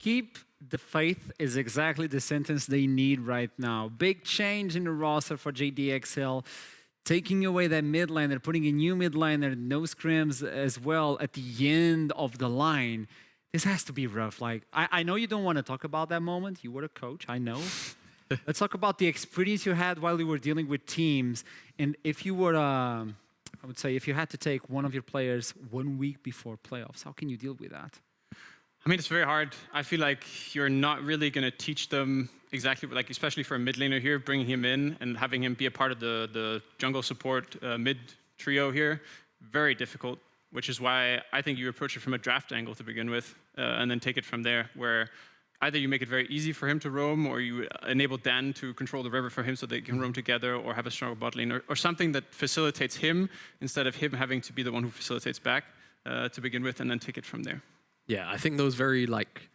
Keep the faith is exactly the sentence they need right now. Big change in the roster for JDXL. Taking away that mid laner, putting a new mid laner, no scrims as well at the end of the line. This has to be rough. Like, I know you don't want to talk about that moment. You were a coach, I know. Let's talk about the experience you had while you were dealing with teams. And if you were, I would say, if you had to take one of your players 1 week before playoffs, how can you deal with that? I mean, it's very hard. I feel like you're not really going to teach them exactly, like especially for a mid laner here, bringing him in and having him be a part of the jungle support mid trio here, very difficult, which is why I think you approach it from a draft angle to begin with, and then take it from there, where either you make it very easy for him to roam, or you enable Dan to control the river for him so they can roam together, or have a stronger bot lane, or something that facilitates him instead of him having to be the one who facilitates back to begin with, and then take it from there. Yeah, I think those very like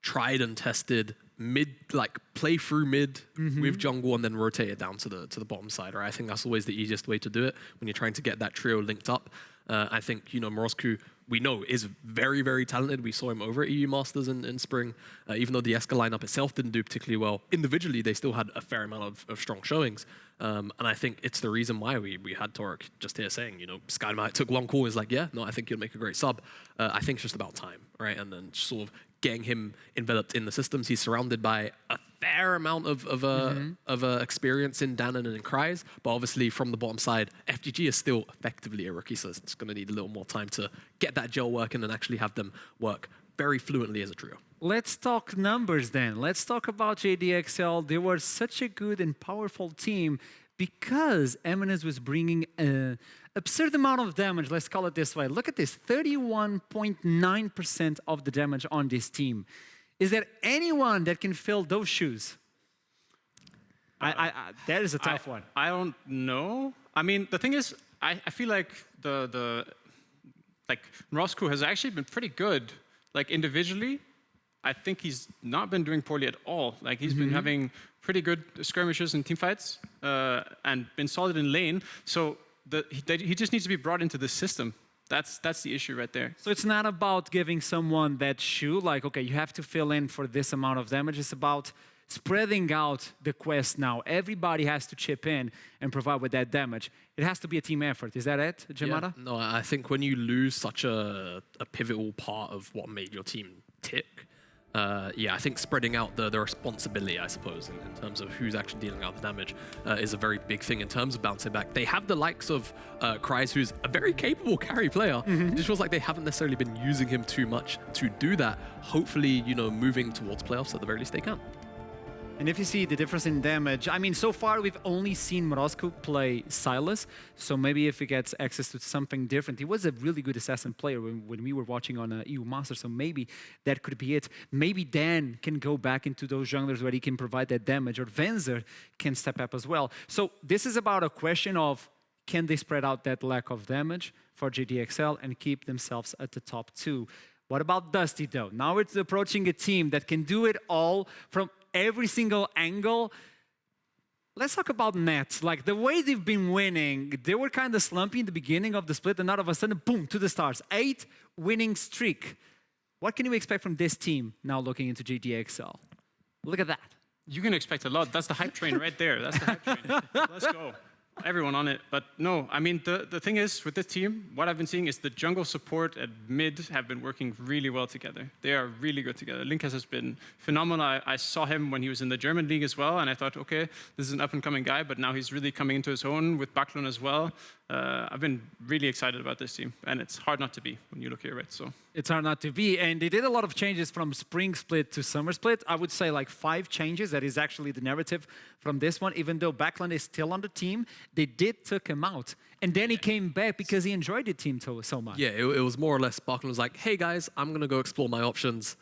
tried and tested mid, like play through mid with jungle and then rotate it down to the bottom side. Right, I think that's always the easiest way to do it when you're trying to get that trio linked up. I think Morozku, we know, is very, very talented. We saw him over at EU Masters in spring. Even though the Eska lineup itself didn't do particularly well individually, they still had a fair amount of strong showings. And I think it's the reason why we had Torek just here saying, Skydemite took one call, is like, yeah, no, I think you'll make a great sub. I think it's just about time, right? And then sort of getting him enveloped in the systems. He's surrounded by a fair amount of experience in Danon and in Cries, but obviously from the bottom side, FGG is still effectively a rookie, so it's going to need a little more time to get that gel working and actually have them work very fluently as a trio. Let's talk numbers then. Let's talk about JDXL. They were such a good and powerful team because Eminence was bringing an absurd amount of damage, let's call it this way. Look at this, 31.9% of the damage on this team. Is there anyone that can fill those shoes? That is a tough one. I don't know. I mean, the thing is, I feel like Morozku has actually been pretty good, like individually. I think he's not been doing poorly at all. Like he's been having pretty good skirmishes and teamfights and been solid in lane. So he just needs to be brought into the system. That's the issue right there. So it's not about giving someone that shoe, like, okay, you have to fill in for this amount of damage. It's about spreading out the quest now. Everybody has to chip in and provide with that damage. It has to be a team effort. Is that it, Jamada? Yeah. No, I think when you lose such a pivotal part of what made your team tick, I think spreading out the responsibility, I suppose, in terms of who's actually dealing out the damage is a very big thing in terms of bouncing back. They have the likes of Cries, who's a very capable carry player. It just feels like they haven't necessarily been using him too much to do that. Hopefully, moving towards playoffs, at the very least they can. And if you see the difference in damage, I mean, so far we've only seen Morozku play Silas, so maybe if he gets access to something different. He was a really good assassin player when we were watching on EU Master, so maybe that could be it. Maybe Dan can go back into those junglers where he can provide that damage, or Venzer can step up as well. So this is about a question of, can they spread out that lack of damage for JDXL and keep themselves at the top two? What about Dusty though? Now it's approaching a team that can do it all from every single angle. Let's talk about Nets. Like the way they've been winning, they were kind of slumpy in the beginning of the split, and all of a sudden, boom, to the stars. 8 winning streak. What can you expect from this team now looking into JDXL? Look at that. You can expect a lot. That's the hype train right there. That's the hype train. Let's go. Everyone on it. But no, I mean, the thing is with this team, what I've been seeing is the jungle support and mid have been working really well together. They are really good together. Linkas has been phenomenal. I saw him when he was in the German league as well, and I thought, okay, this is an up-and-coming guy, but now he's really coming into his own with Baklun as well. I've been really excited about this team, and it's hard not to be when you look here, right? So it's hard not to be, and they did a lot of changes from spring split to summer split. I would say like 5 changes. That is actually the narrative from this one. Even though Baklun is still on the team, they did took him out, and then he came back because he enjoyed the team so much. Yeah, it was more or less Baklun was like, hey guys, I'm gonna go explore my options.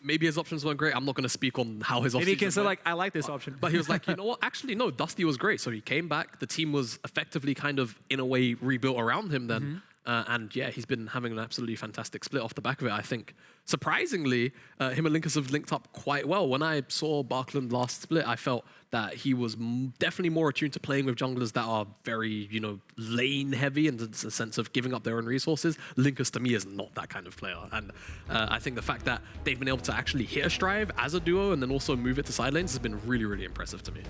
Maybe his options weren't great. I'm not going to speak on how his options Maybe he can say, went. like, I like this option. But he was like, you know what? Actually, no, Dusty was great. So he came back. The team was effectively kind of, in a way, rebuilt around him then. And yeah, he's been having an absolutely fantastic split off the back of it. I think, surprisingly, him and Linkus have linked up quite well. When I saw Barkland last split, I felt that he was definitely more attuned to playing with junglers that are very, lane heavy in the sense of giving up their own resources. Linkus, to me, is not that kind of player. And I think the fact that they've been able to actually hit a strive as a duo and then also move it to side lanes has been really, really impressive to me.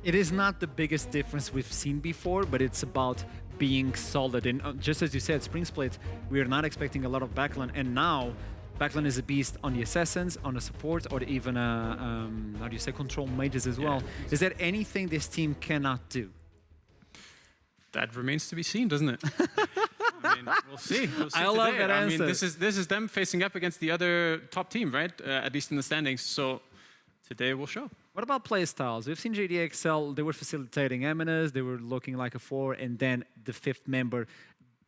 It is not the biggest difference we've seen before, but it's about being solid. And just as you said, Spring Split, we are not expecting a lot of backline. And now, backline is a beast on the assassins, on the support, or even, how do you say, control mages as well. Is there anything this team cannot do? That remains to be seen, doesn't it? I mean, we'll see. I love that answer. I mean, this is them facing up against the other top team, right? At least in the standings. So today will show. What about play styles? We've seen JDXL, they were facilitating Eminas, they were looking like a 4, and then the 5th member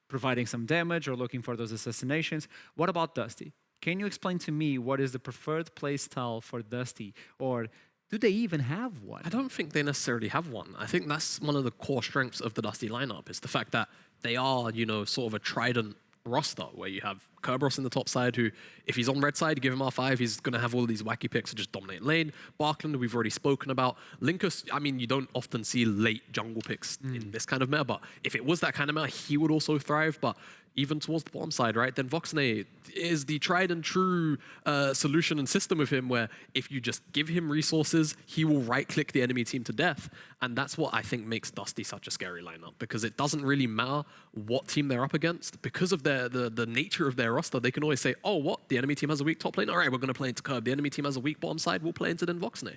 providing some damage or looking for those assassinations. What about Dusty? Can you explain to me what is the preferred play style for Dusty? Or do they even have one? I don't think they necessarily have one. I think that's one of the core strengths of the Dusty lineup, is the fact that they are, sort of a trident roster where you have Kerberos in the top side who, if he's on red side, give him R5, he's going to have all these wacky picks to just dominate lane. Barkland, we've already spoken about. Linkus, I mean, you don't often see late jungle picks in this kind of meta, but if it was that kind of meta, he would also thrive. But even towards the bottom side, right, then Voxnay is the tried and true solution and system with him where if you just give him resources, he will right-click the enemy team to death. And that's what I think makes Dusty such a scary lineup, because it doesn't really matter what team they're up against. Because of the nature of their roster, they can always say, oh, what? The enemy team has a weak top lane? All right, we're going to play into Curb. The enemy team has a weak bottom side? We'll play into then Voxnay.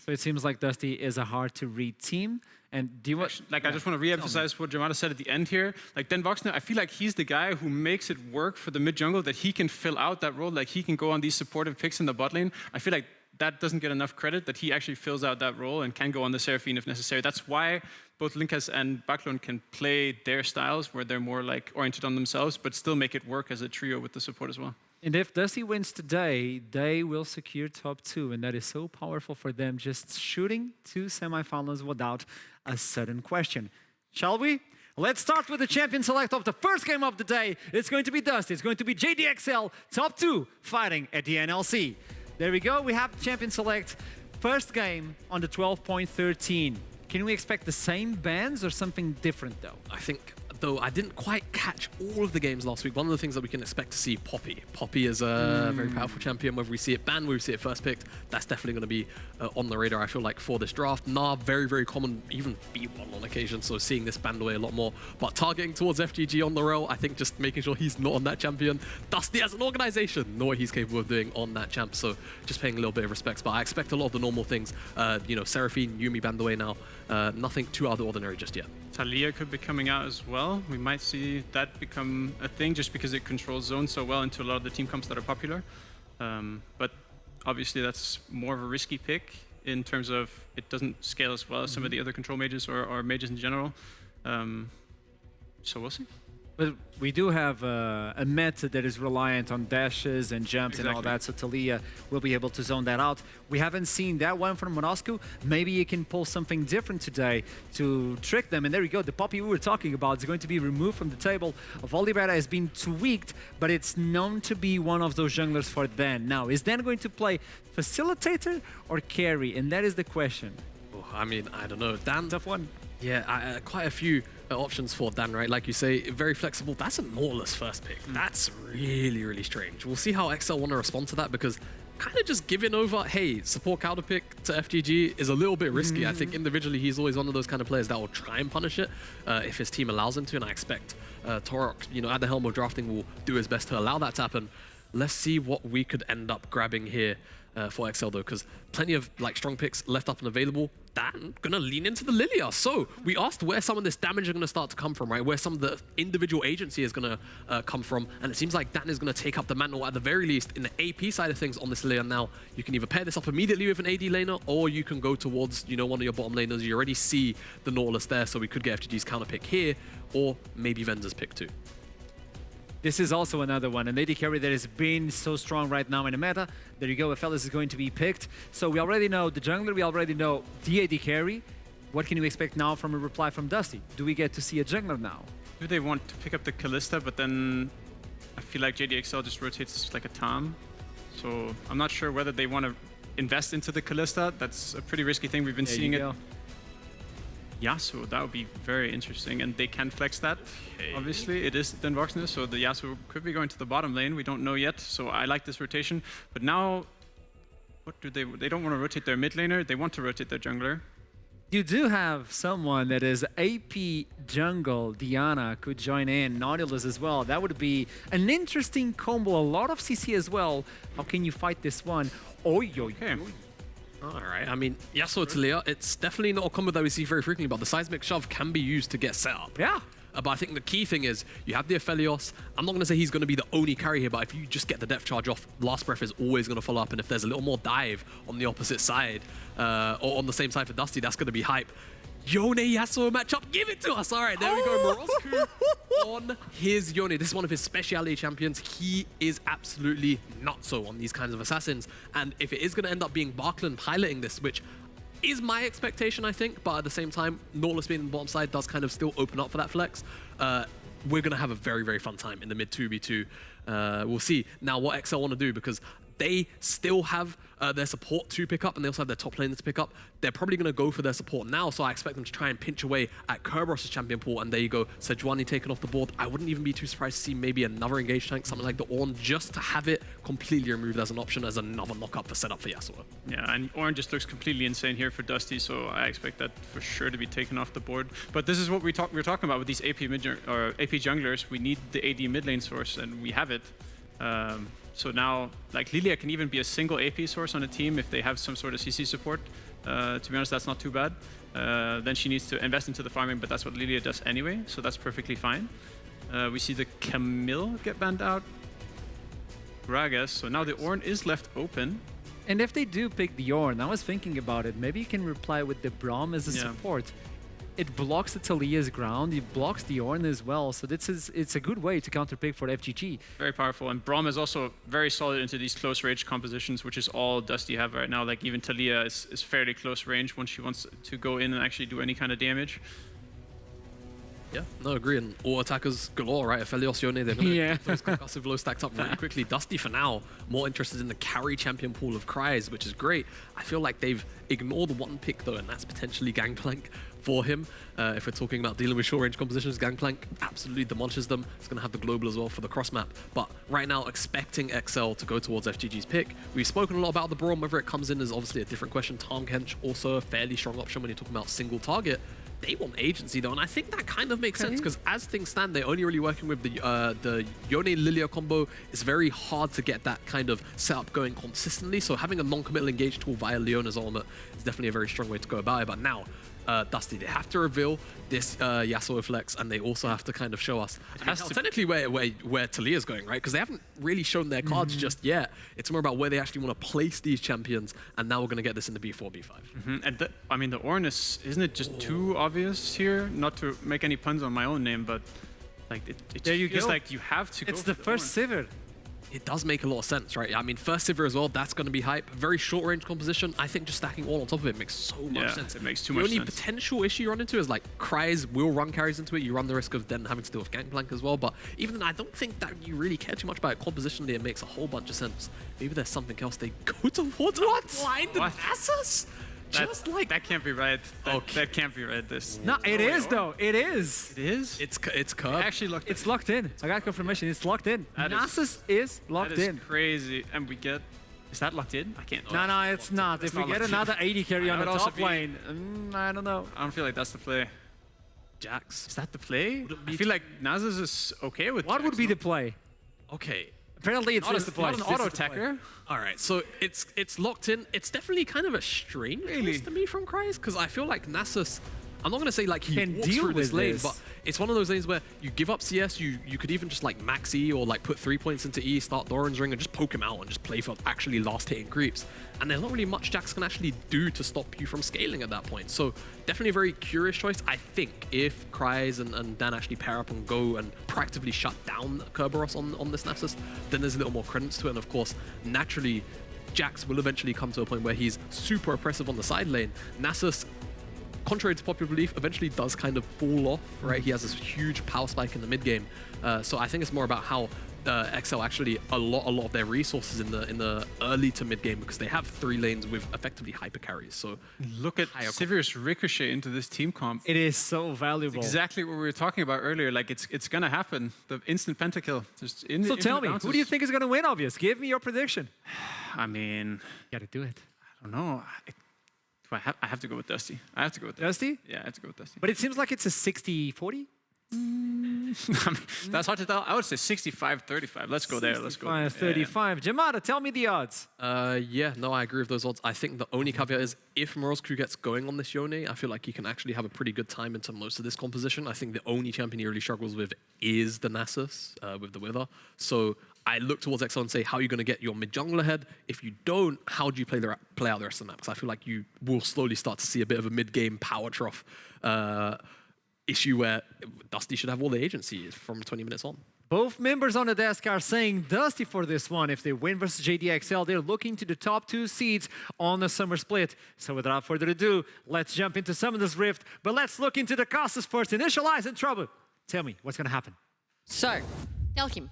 So it seems like Dusty is a hard-to-read team. And do you want... I just want to re-emphasize what Jamada said at the end here. Like, Den Voxnay, I feel like he's the guy who makes it work for the mid-jungle, that he can fill out that role. Like, he can go on these supportive picks in the bot lane. I feel like that doesn't get enough credit, that he actually fills out that role and can go on the Seraphine if necessary. That's why both Linkas and Baklon can play their styles, where they're more like oriented on themselves, but still make it work as a trio with the support as well. And if Dusty wins today, they will secure top 2, and that is so powerful for them, just shooting 2 semifinals without a sudden question. Shall we? Let's start with the champion select of the first game of the day. It's going to be Dusty. It's going to be JDXL top 2 fighting at the NLC. There we go. We have champion select. First game on the 12.13. Can we expect the same bans or something different, though? I think, though I didn't quite catch all of the games last week, one of the things that we can expect to see, Poppy. Poppy is a very powerful champion. Whether we see it banned, whether we see it first picked, that's definitely going to be on the radar, I feel like, for this draft. Nah, very, very common, even B1 on occasion, so seeing this banned away a lot more. But targeting towards FGG on the rail, I think just making sure he's not on that champion. Dusty as an organization, know what he's capable of doing on that champ, so just paying a little bit of respects. But I expect a lot of the normal things. Seraphine, Yuumi banned away now. Nothing too out of the ordinary just yet. Talia could be coming out as well. We might see that become a thing just because it controls zones so well into a lot of the team comps that are popular. But obviously that's more of a risky pick in terms of it doesn't scale as well as some of the other control mages or mages in general. So we'll see. But we do have a meta that is reliant on dashes and jumps and all that, so Talia will be able to zone that out. We haven't seen that one from Morosco. Maybe you can pull something different today to trick them. And there you go, the Poppy we were talking about is going to be removed from the table. Oliveira has been tweaked, but it's known to be one of those junglers for Dan. Now, is Dan going to play facilitator or carry? And that is the question. Oh, I mean, I don't know. Dan, tough one. Yeah, quite a few options for Dan, right? Like you say, very flexible. That's a Nautilus first pick. That's really, really strange. We'll see how XL want to respond to that, because kind of just giving over, hey, support counter pick to FGG is a little bit risky. I think individually he's always one of those kind of players that will try and punish it if his team allows him to, and I expect Torok, at the helm of drafting, will do his best to allow that to happen. Let's see what we could end up grabbing here for XL, though, because plenty of strong picks left up and available. Dan gonna lean into the Lilia. So we asked where some of this damage is gonna start to come from, right? Where some of the individual agency is gonna come from, and it seems like Dan is gonna take up the mantle at the very least in the AP side of things on this Lilia. Now you can either pair this up immediately with an AD laner, or you can go towards one of your bottom laners. You already see the Nautilus there, so we could get FGG's counter pick here, or maybe Venzer's pick too. This is also another one, an AD carry that has been so strong right now in the meta. There you go, Aphelios is going to be picked. So we already know the jungler, we already know the AD carry. What can you expect now from a reply from Dusty? Do we get to see a jungler now? do they want to pick up the Callista, but then I feel like JDXL just rotates like a Tom. So I'm not sure whether they want to invest into the Callista. That's a pretty risky thing. We've been seeing it. Yasuo, that would be very interesting, and they can flex that. Okay. Obviously, it is Den Voxness, so the Yasuo could be going to the bottom lane. We don't know yet, so I like this rotation. But now, what do they? They don't want to rotate their mid laner. They want to rotate their jungler. You do have someone that is AP jungle. Diana could join in, Nautilus as well. That would be an interesting combo. A lot of CC as well. How can you fight this one? Okay. All right, I mean, Yasuo Talia, it's definitely not a combo that we see very frequently, but the seismic shove can be used to get set up. Yeah. But I think the key thing is you have the Aphelios. I'm not going to say he's going to be the only carry here, but if you just get the depth charge off, Last Breath is always going to follow up. And if there's a little more dive on the opposite side, or on the same side for Dusty, that's going to be hype. Yone Yasuo matchup, give it to us. All right, there we go. Morozku on his Yone. This is one of his speciality champions. He is absolutely nutso on these kinds of assassins. And if it is going to end up being Barkland piloting this, which is my expectation, I think, but at the same time, Nautilus being on the bottom side does kind of still open up for that flex. We're going to have a very, very fun time in the mid 2v2. We'll see now what XL want to do, because they still have their support to pick up, and they also have their top laner to pick up. They're probably going to go for their support now, so I expect them to try and pinch away at Kerberos' champion pool, and there you go, Sejuani taken off the board. I wouldn't even be too surprised to see maybe another engage tank, something like the Ornn, just to have it completely removed as an option, as another knockup for setup for Yasuo. Yeah, and Ornn just looks completely insane here for Dusty, so I expect that for sure to be taken off the board. But this is what we're talking about with these AP junglers. We need the AD mid lane source, and we have it. So now, like, Lilia can even be a single AP source on a team if they have some sort of CC support. To be honest, that's not too bad. Then she needs to invest into the farming, but that's what Lilia does anyway, so that's perfectly fine. We see the Camille get banned out. Gragas, so now the Ornn is left open. And if they do pick the Ornn, I was thinking about it, maybe you can reply with the Braum as a support. It blocks the Talia's ground, it blocks the Ornn as well, so it's a good way to counterpick for FGG. Very powerful, and Braum is also very solid into these close range compositions, which is all Dusty have right now. Like, even Talia is fairly close range when she wants to go in and actually do any kind of damage. Yeah, no, agree. And all attackers galore, right? Aphelios, Yone, they're going to get those concussive lows stacked up really quickly. Dusty, for now, more interested in the carry champion pool of Cries, which is great. I feel like they've ignored one pick, though, and that's potentially Gangplank for him. If we're talking about dealing with short-range compositions, Gangplank absolutely demolishes them. It's going to have the global as well for the cross-map. But right now, expecting XL to go towards FGG's pick. We've spoken a lot about the Braum. Whether it comes in is obviously a different question. Tahm Kench, also a fairly strong option when you're talking about single target. They want agency though, and I think that kind of makes sense, because as things stand, they're only really working with the Yone Lilia combo. It's very hard to get that kind of setup going consistently, so having a non-committal engage tool via Leona's ultimate is definitely a very strong way to go about it. But now, Dusty, they have to reveal this Yasuo flex, and they also have to kind of show us technically where Talia's going, right? Because they haven't really shown their cards just yet. It's more about where they actually want to place these champions, and now we're going to get this in the B4, B5. And I mean, the Ornn isn't it just too obvious here? Not to make any puns on my own name, but like it there you feels go. like you have to go It's for the first Ornn. Sivir. It does make a lot of sense, right? I mean, first Sivir as well, that's going to be hype. Very short-range composition. I think just stacking all on top of it makes so much sense. It makes too much sense. The only potential issue you run into is, like, Cries will run carries into it. You run the risk of then having to deal with Gangplank as well. But even then, I don't think that you really care too much about it. Compositionally, it makes a whole bunch of sense. Maybe there's something else they go towards. What? Blind Nasus? Just like that can't be right. That can't be right. No, it is though. It is. It is. It's curved. Actually locked. It's locked in. I got confirmation. It's locked in. Nasus is locked in. Crazy. And we get. Is that locked in? I can't. No, it's not. If we get another 80 carry on the top lane, I don't know. I don't feel like that's the play. Jax. Is that the play? I feel like Nasus is okay with. What would be the play? Okay. Apparently, it's just the play. Not an auto attacker. All right, so it's locked in. It's definitely kind of a strange choice to me from Cries, because I feel like Nasus, I'm not going to say like he can walks deal through this with lane, this. but it's one of those lanes where you give up CS, you could even just like max E or like put 3 points into E, start Doran's Ring, and just poke him out and just play for actually last hitting creeps. And there's not really much Jax can actually do to stop you from scaling at that point. So definitely a very curious choice. I think if Cries and Dan actually pair up and go and proactively shut down Kerberos on this Nasus, then there's a little more credence to it. And of course, naturally, Jax will eventually come to a point where he's super oppressive on the side lane. Nasus contrary to popular belief, eventually does kind of fall off, right? He has this huge power spike in the mid game. So I think it's more about how XL actually a lot of their resources in the early to mid game, because they have 3 lanes with effectively hyper carries. So look at Sivir's ricochet into this team comp. It is so valuable. It's exactly what we were talking about earlier. Like it's gonna happen. The instant pentakill. So tell me, who do you think is gonna win? Obvious. Give me your prediction. I mean, You gotta do it. I don't know. I have to go with Dusty. I have to go with Dusty? Yeah, I have to go with Dusty. But it seems like it's a 60-40. That's hard to tell. I would say 65-35. Let's go there. Let's go. 35. Jamada, tell me the odds. Yeah, no, I agree with those odds. I think the only caveat is if Morozku gets going on this Yone, I feel like he can actually have a pretty good time into most of this composition. I think the only champion he really struggles with is the Nasus with the Wither. So I look towards XL and say, how are you going to get your mid-jungle ahead? If you don't, how do you play out the rest of the map? Because I feel like you will slowly start to see a bit of a mid-game power trough issue where Dusty should have all the agency from 20 minutes on. Both members on the desk are saying Dusty for this one. If they win versus JDXL, they're looking to the top 2 seeds on the summer split. So without further ado, let's jump into Summoner's Rift. But let's look into the causes first. Initialize and Trouble. Tell me, what's going to happen? So, Tell him.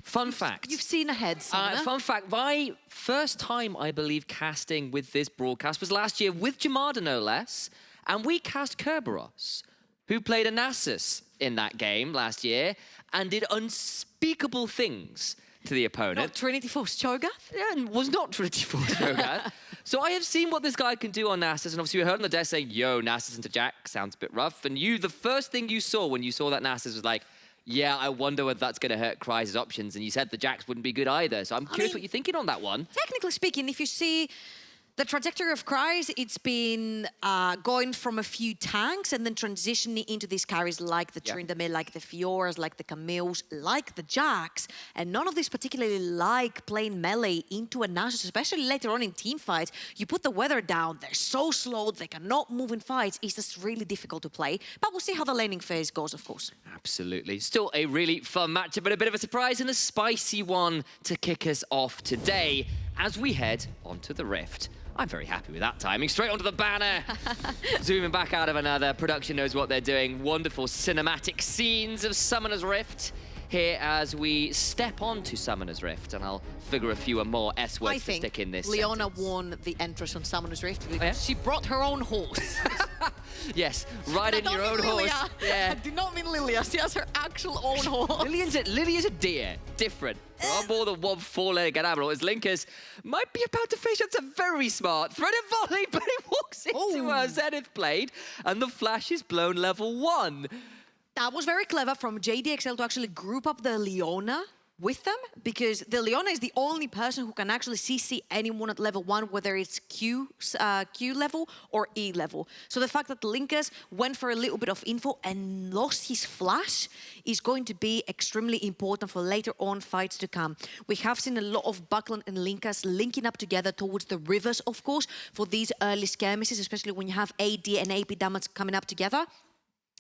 fun fact. You've seen ahead, Summoner. Fun fact, my first time, I believe, casting with this broadcast was last year with Jamada, no less. And we cast Kerberos, who played a Nasus in that game last year and did unspeakable things to the opponent. Not Trinity Force Cho'Gath? Yeah, and was not Trinity Force Cho'Gath. So I have seen what this guy can do on Nasus, and obviously we heard on the desk saying, yo, Nasus into Jack sounds a bit rough. And you, the first thing you saw when you saw that Nasus was like, yeah, I wonder whether that's going to hurt Cry's options. And you said the Jacks wouldn't be good either. So I'm curious what you're thinking on that one. Technically speaking, if you see the trajectory of Cry's, it's been going from a few tanks and then transitioning into these carries like the Tryndamere, like the Fioras, like the Camille's, like the Jacks. And none of these particularly like playing melee into a Nasus, especially later on in team fights. You put the weather down, they're so slow, they cannot move in fights. It's just really difficult to play. But we'll see how the laning phase goes, of course. Absolutely. Still a really fun matchup, but a bit of a surprise and a spicy one to kick us off today as we head onto the Rift. I'm very happy with that timing. Straight onto the banner. Zooming back out of another. Production knows what they're doing. Wonderful cinematic scenes of Summoner's Rift here as we step onto Summoner's Rift. And I'll figure a few more S words to stick in this Leona sentence. won the entrance on Summoner's Rift. yeah? She brought her own horse. Yes, riding your own horse. I Yeah. do not mean Lilia. She has her actual own horse. Lily is a deer. Different. There are more than one 4-legged animal. As Linkers might be about to face up to very smart threaded volley, but it walks into her Zenith blade, and the flash is blown level 1. That was very clever from JDXL to actually group up the Leona with them, because the Leona is the only person who can actually CC anyone at level 1, whether it's Q level or E level. So the fact that Linkers went for a little bit of info and lost his flash is going to be extremely important for later on fights to come. We have seen a lot of Buckland and Linkers linking up together towards the rivers, of course, for these early skirmishes, especially when you have AD and AP damage coming up together.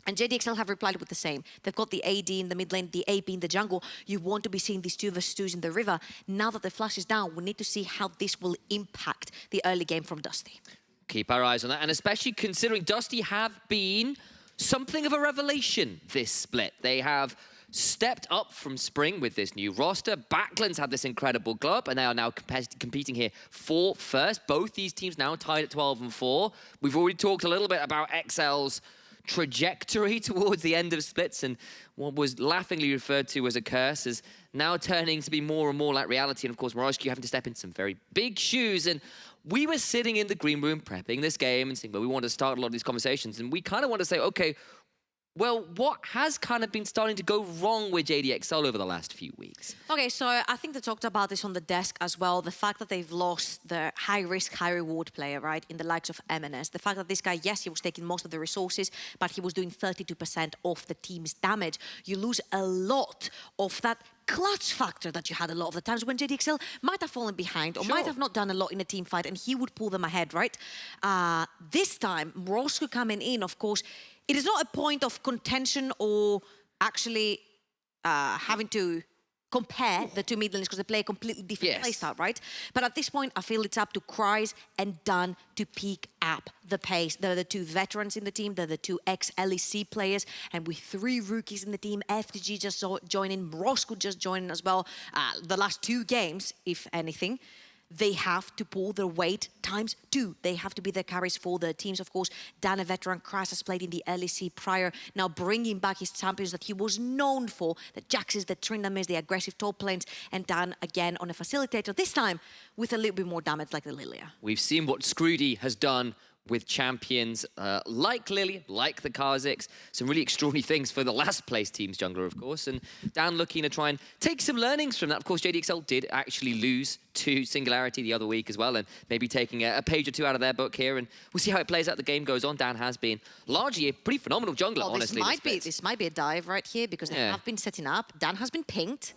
And JDXL have replied with the same. They've got the AD in the mid lane, the AP in the jungle. You want to be seeing these 2 versus 2s in the river. Now that the flash is down, we need to see how this will impact the early game from Dusty. Keep our eyes on that, and especially considering Dusty have been something of a revelation this split. They have stepped up from spring with this new roster. Backlands had this incredible glow up, and they are now competing here for first. Both these teams now tied at 12 and 4. We've already talked a little bit about XL's trajectory towards the end of splits, and what was laughingly referred to as a curse is now turning to be more and more like reality. And of course, Morozku having to step in some very big shoes. And we were sitting in the green room prepping this game and saying, well, we want to start a lot of these conversations. And we kind of want to say, okay, well, what has kind of been starting to go wrong with JDXL over the last few weeks? Okay, so I think they talked about this on the desk as well. The fact that they've lost the high-risk, high-reward player, right, in the likes of MNS. The fact that this guy, yes, he was taking most of the resources, but he was doing 32% of the team's damage. You lose a lot of that clutch factor that you had a lot of the times when JDXL might have fallen behind or might have not done a lot in a team fight, and he would pull them ahead, right? This time, Morozku coming in, of course, it is not a point of contention or actually having to compare the two mid laners because they play a completely different playstyle, right? But at this point, I feel it's up to Kryze and Dan to pick up the pace. They're the two veterans in the team. They're the two ex-LEC players. And with 3 rookies in the team, FTG just joining, Morosco just joining as well. The last 2 games, if anything, they have to pull their weight ×2. They have to be the carries for the teams. Of course, Dan, a veteran, Kryze has played in the LEC prior, now bringing back his champions that he was known for, the Jaxes, the Tryndamere, the aggressive top lanes, and Dan again on a facilitator, this time with a little bit more damage like the Lilia. We've seen what Scroody has done with champions like Lily, like the Kha'Zix. Some really extraordinary things for the last place team's jungler, of course. And Dan looking to try and take some learnings from that. Of course, JDXL did actually lose to Singularity the other week as well, and maybe taking a page or 2 out of their book here. And we'll see how it plays out. The game goes on. Dan has been largely a pretty phenomenal jungler, honestly. This might be a dive right here because they have been setting up. Dan has been pinged.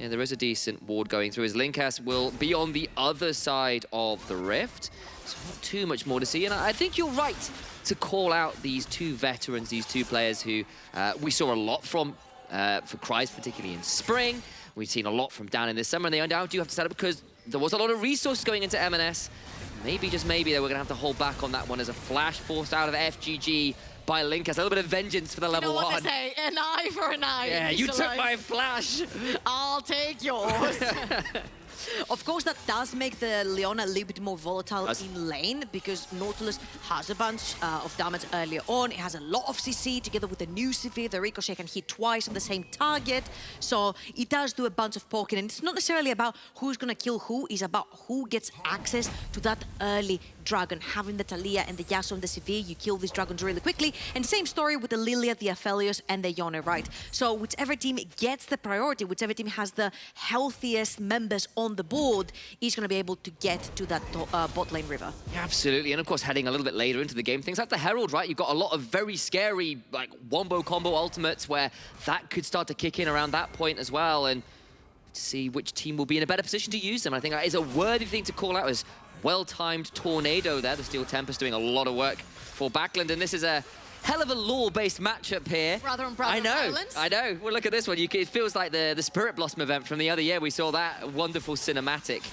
Yeah, there is a decent ward going through. His Linkas will be on the other side of the rift. So not too much more to see. And I think you're right to call out these 2 veterans, these 2 players who we saw a lot from for Kryze, particularly in spring. We've seen a lot from Dan in this summer, and they now do have to set up because there was a lot of resources going into M&S. Maybe, just maybe, they were going to have to hold back on that one as a flash forced out of FGG by Linkas. A little bit of vengeance for the level 1. You know what they say, an eye for an eye. Yeah, you took my flash. I'll take yours. Of course, that does make the Leona a little bit more volatile in lane because Nautilus has a bunch of damage earlier on. It has a lot of CC together with the new CV. The Ricochet can hit twice on the same target. So it does do a bunch of poking. And it's not necessarily about who's going to kill who. It's about who gets access to that early dragon. Having the Talia and the Yasuo and the CV, you kill these dragons really quickly. And same story with the Lilia, the Aphelios, and the Yone, right? So whichever team gets the priority, whichever team has the healthiest members on the board is going to be able to get to that bot lane river. Yeah, absolutely. And of course, heading a little bit later into the game, things like the Herald, right? You've got a lot of very scary, like, wombo combo ultimates where that could start to kick in around that point as well. And to see which team will be in a better position to use them. I think that is a worthy thing to call out as well-timed tornado there. The Steel Tempest doing a lot of work for Backland. And this is a hell of a lore-based matchup here. Brother and brother violence. I know. Well, look at this one. It feels like the Spirit Blossom event from the other year. We saw that wonderful cinematic.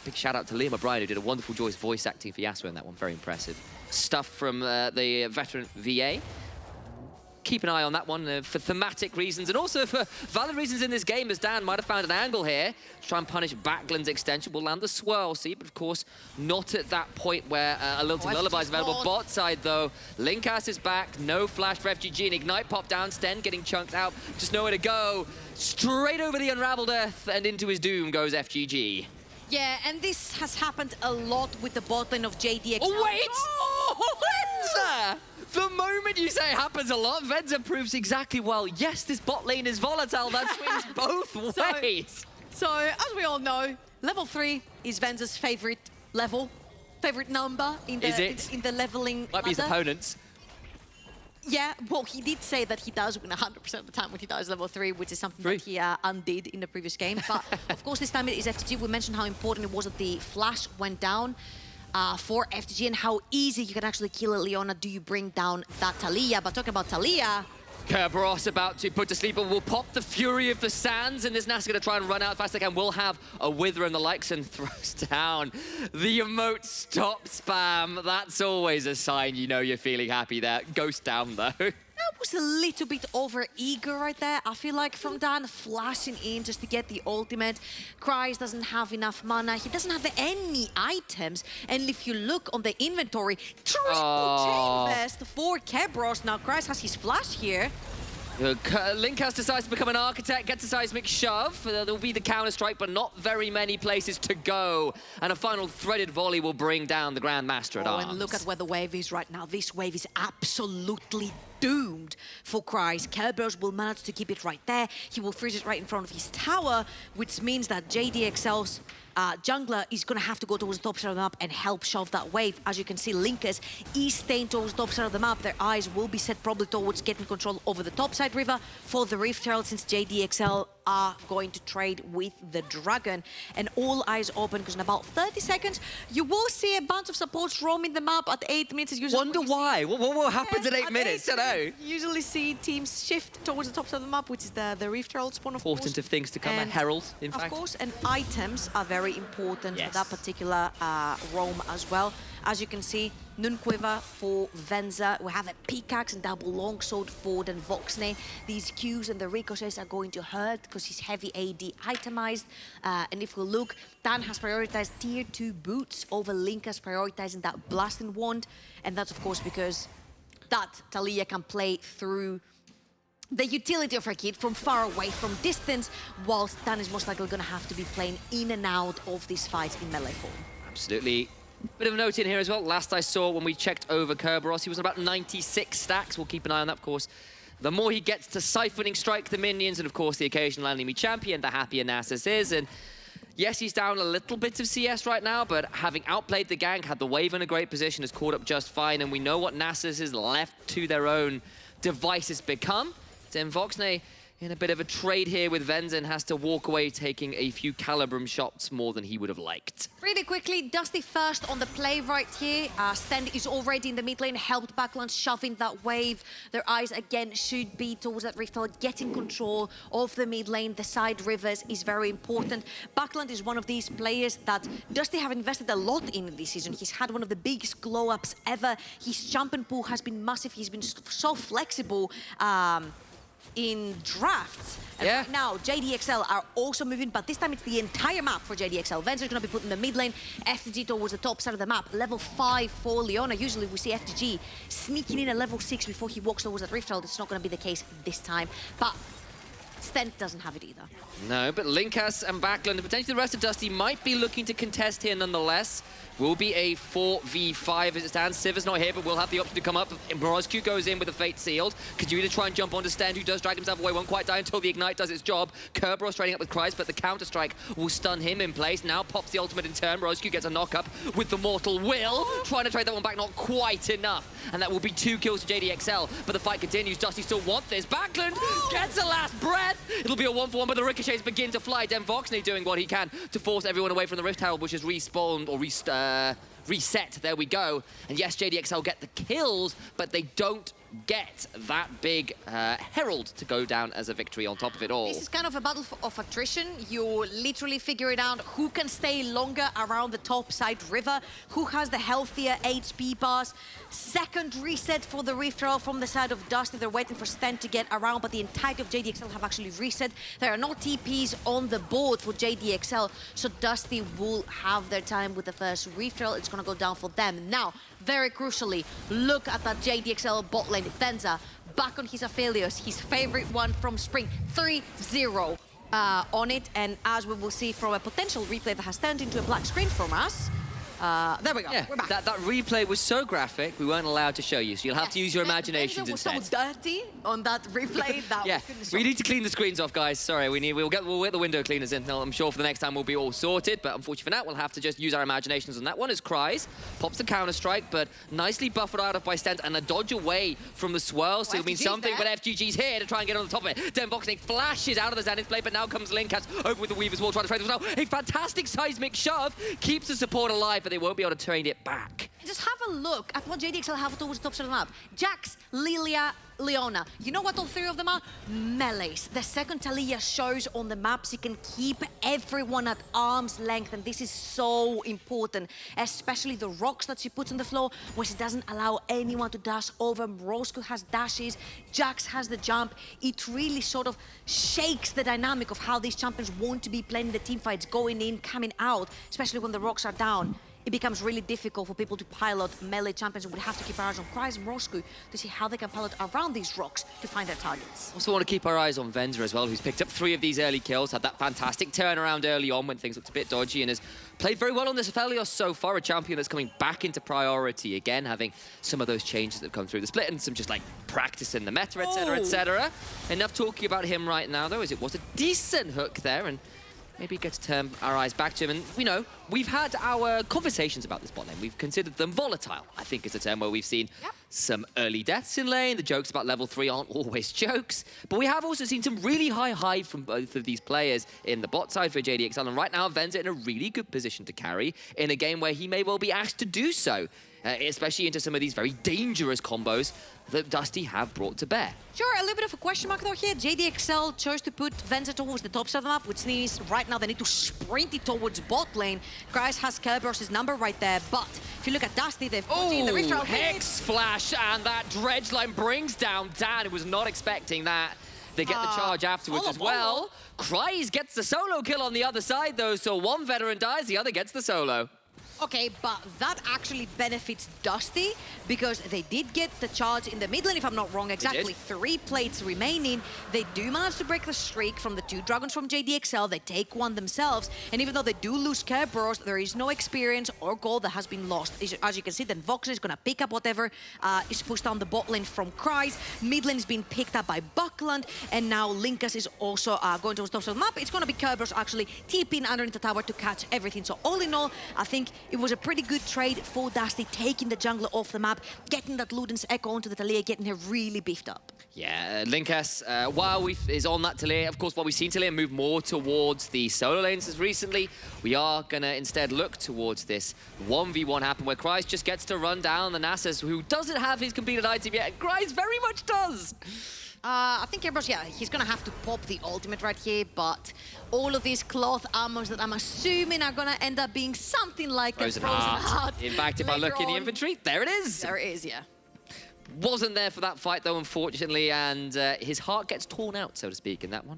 Big shout out to Liam O'Brien, who did a wonderful voice acting for Yasuo in that one. Very impressive stuff from the veteran VA. Keep an eye on that one for thematic reasons and also for valid reasons in this game, as Dan might have found an angle here to try and punish Backland's extension. Will land the swirl, see, but of course not at that point where a Lilting Lullaby is available. Bot side though, Linkas is back, no flash for FGG, and Ignite pop down, Stend getting chunked out, just nowhere to go. Straight over the Unraveled Earth and into his doom goes FGG. Yeah, and this has happened a lot with the bot lane of JDXL. Oh, wait! Oh, Venzer! The moment you say it happens a lot, Venzer proves exactly, well, yes, this bot lane is volatile. That swings both ways. So, as we all know, level 3 is Venzer's favorite level, favorite number in the leveling Might be his ladder. opponent's. Yeah, well, he did say that he does win 100% of the time when he does level 3, which is something that he undid in the previous game. But, of course, this time it is FTG. We mentioned how important it was that the flash went down for FTG and how easy you can actually kill a Leona. Do you bring down that Talia? But talking about Talia... Kerberos about to put to sleep, but will pop the Fury of the Sands, and this Nasa going to try and run out as fast as they can. Will have a Wither and the likes and throws down the emote stop spam. That's always a sign you know you're feeling happy there. Ghost down though. That was a little bit over-eager right there, I feel like, from Dan, flashing in just to get the ultimate. Kryze doesn't have enough mana. He doesn't have any items. And if you look on the inventory, triple chain vest for Kerberos. Now, Kryze has his flash here. Linkas decides to become an architect, gets a seismic shove. There'll be the counter-strike, but not very many places to go. And a final threaded volley will bring down the Grandmaster at Arms. And look at where the wave is right now. This wave is absolutely doomed for Kryze. Kerberos will manage to keep it right there. He will freeze it right in front of his tower, which means that JDXL's jungler is going to have to go towards the top side of the map and help shove that wave. As you can see, Linkas is staying towards the top side of the map. Their eyes will be set probably towards getting control over the top side river for the Rift Herald, since JDXL are going to trade with the Dragon. And all eyes open, because in about 30 seconds, you will see a bunch of supports roaming the map at 8 minutes. Usually Wonder why? What happens at 8 minutes? I don't know. Usually see teams shift towards the top of the map, which is the Rift Herald spawn, of course. Important of things to come. And Herald, in fact. Of course, and items are very important Yes. for that particular roam as well. As you can see, Nunquiver for Venzer. We have a pickaxe and double longsword for Den Voxney. These Qs and the ricochets are going to hurt because he's heavy AD itemized. And if we look, Dan has prioritized tier 2 boots over Linka's prioritizing that blasting wand. And that's of course because that Talia can play through the utility of her kit from far away, from distance, whilst Dan is most likely going to have to be playing in and out of these fights in melee form. Absolutely. Bit of a note in here as well. Last I saw when we checked over Kerberos, he was on about 96 stacks. We'll keep an eye on that, of course. The more he gets to siphoning strike the minions, and of course the occasional enemy champion, the happier Nasus is. And yes, he's down a little bit of CS right now, but having outplayed the gank, had the wave in a great position, has caught up just fine. And we know what Nasus is left to their own devices become. Den Voxney in a bit of a trade here with Venzer and has to walk away taking a few Calibrum shots more than he would have liked. Really quickly, Dusty first on the play right here. Stend is already in the mid lane, helped Backland shoving that wave. Their eyes again should be towards that Rift Herald, getting control of the mid lane. The side rivers is very important. Backland is one of these players that Dusty have invested a lot in this season. He's had one of the biggest glow-ups ever. His champion pool has been massive. He's been so flexible. In drafts. And yeah. Right now, JDXL are also moving, but this time it's the entire map for JDXL. Venzer's going to be put in the mid lane, FTG towards the top side of the map. Level 5 for Leona. Usually we see FTG sneaking in at level 6 before he walks towards that Rift Herald. It's not going to be the case this time, but Stend doesn't have it either. No, but Linkas and Backland, and potentially the rest of Dusty, might be looking to contest here nonetheless. Will be a 4v5 as it stands. Sivir's not here, but we'll have the option to come up. Morozcu goes in with the fate sealed. Could you either try and jump onto Stend, who does drag himself away, won't quite die until the Ignite does its job. Kerberos trading up with Kreis, but the counter-strike will stun him in place. Now pops the ultimate in turn. Morozcu gets a knock-up with the Mortal Will. Trying to trade that one back, not quite enough. And that will be 2 kills to JDXL, but the fight continues. Dusty still wants this. Backland gets a last breath. It'll be a 1-for-1, but the ricochets begin to fly. Den Voxney doing what he can to force everyone away from the Rift Herald, which has respawned or reset. There we go. And yes, JDXL get the kills, but they don't get that big Herald to go down as a victory on top of it all. This is kind of a battle of attrition. You literally figure it out who can stay longer around the top side river, who has the healthier HP bars. Second reset for the Rift Herald from the side of Dusty. They're waiting for Stend to get around, but the entirety of JDXL have actually reset. There are no TPs on the board for JDXL, so Dusty will have their time with the first Rift Herald. It's going to go down for them. Now, very crucially, look at that JDXL bot lane. Venzer back on his Aphelios, his favorite one from Spring. 3-0 on it, and as we will see from a potential replay that has turned into a black screen from us, there we go, Yeah, we're back. that replay was so graphic, we weren't allowed to show you, so you'll have to use your imaginations Venzer was instead. so dirty on that replay that Yeah, we couldn't show. we need to clean the screens off, guys. Sorry, we'll get the window cleaners in. I'm sure for the next time we'll be all sorted, but unfortunately for now, we'll have to just use our imaginations on that one. As Kreis pops the counter-strike, but nicely buffered out of by Stend, and a dodge away from the swirl, so it means FGG's something, there. but FGG's here to try and get on the top of it. Den Voxney flashes out of the Zenith play, but now comes Linkas over with the Weaver's Wall, trying to trade them now. A fantastic seismic shove keeps the support alive, but they won't be able to trade it back. Just have a look at what JDXL have towards the top side of the map. Jax, Lilia, Leona. You know what all three of them are? Melees. The second Talia shows on the maps, he can keep everyone at arm's length, and this is so important, especially the rocks that she puts on the floor, where she doesn't allow anyone to dash over. Morozcu has dashes, Jax has the jump. It really sort of shakes the dynamic of how these champions want to be playing the team fights, going in, coming out, especially when the rocks are down. It becomes really difficult for people to pilot melee champions, and would have to keep our eyes on Kreis and Morozcu to see how they can pilot around these rocks to find their targets. Also want to keep our eyes on Venzer as well, who's picked up 3 of these early kills, had that fantastic turnaround early on when things looked a bit dodgy, and has played very well on this Aphelios so far, a champion that's coming back into priority again, having some of those changes that have come through the split and some just like practicing the meta, etc., etc. Enough talking about him right now, though, as it was a decent hook there, and maybe get to turn our eyes back to him. And we know we've had our conversations about this bot lane. We've considered them volatile, I think is a term where we've seen some early deaths in lane. The jokes about level 3 aren't always jokes. But we have also seen some really high hive from both of these players in the bot side for JDXL. And right now, Venzer in a really good position to carry in a game where he may well be asked to do so. Especially into some of these very dangerous combos that Dusty have brought to bear. Sure, a little bit of a question mark though here. JDXL chose to put Venzer towards the top side of the map, which means right now they need to sprint it towards bot lane. Grice has Kerberos's number right there, but if you look at Dusty, they've seen the Rift Rail Hex Flash, and that dredge line brings down Dan, who was not expecting that. They get the charge afterwards as well. Kryze gets the solo kill on the other side though, so one veteran dies, the other gets the solo. Okay, but that actually benefits Dusty because they did get the charge in the mid lane, if I'm not wrong. Exactly 3 plates remaining. They do manage to break the streak from the 2 dragons from JDXL. They take one themselves. And even though they do lose Kerberos, there is no experience or gold that has been lost. As you can see, then Vox is going to pick up whatever is pushed down the bot lane from Kryze. Mid lane is being picked up by Buckland. And now Linkas is also going towards the top of the map. It's going to be Kerberos actually TPing underneath the tower to catch everything. So all in all, I think it was a pretty good trade for Dusty, taking the jungler off the map, getting that Luden's Echo onto the Taliyah, getting her really beefed up. Yeah, Linkas, while is on that Taliyah, of course, while we've seen Taliyah move more towards the solo lanes as recently, we are going to instead look towards this 1v1 happen where Kryze just gets to run down the Nasus, who doesn't have his completed item yet, and Kryze very much does. I think Kerberos, yeah, he's going to have to pop the ultimate right here, but all of these cloth armors that I'm assuming are going to end up being something like Frozen a Frozen Heart. Heart. In fact, if I look in the inventory, there it is. There it is, yeah. Wasn't there for that fight, though, unfortunately, and his heart gets torn out, so to speak, in that one.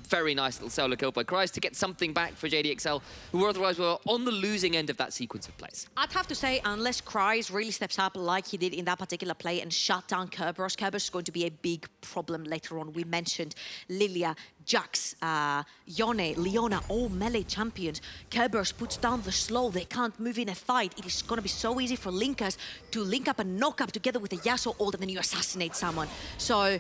Very nice little solo kill by Kryze to get something back for JDXL, who otherwise were on the losing end of that sequence of plays. I'd have to say, unless Kryze really steps up like he did in that particular play and shut down Kerberos, Kerberos is going to be a big problem later on. We mentioned Lilia, Jax, Yone, Leona, all melee champions. Kerberos puts down the slow. They can't move in a fight. It is going to be so easy for Linkas to link up and knock up together with a Yasuo ult, and then you assassinate someone. So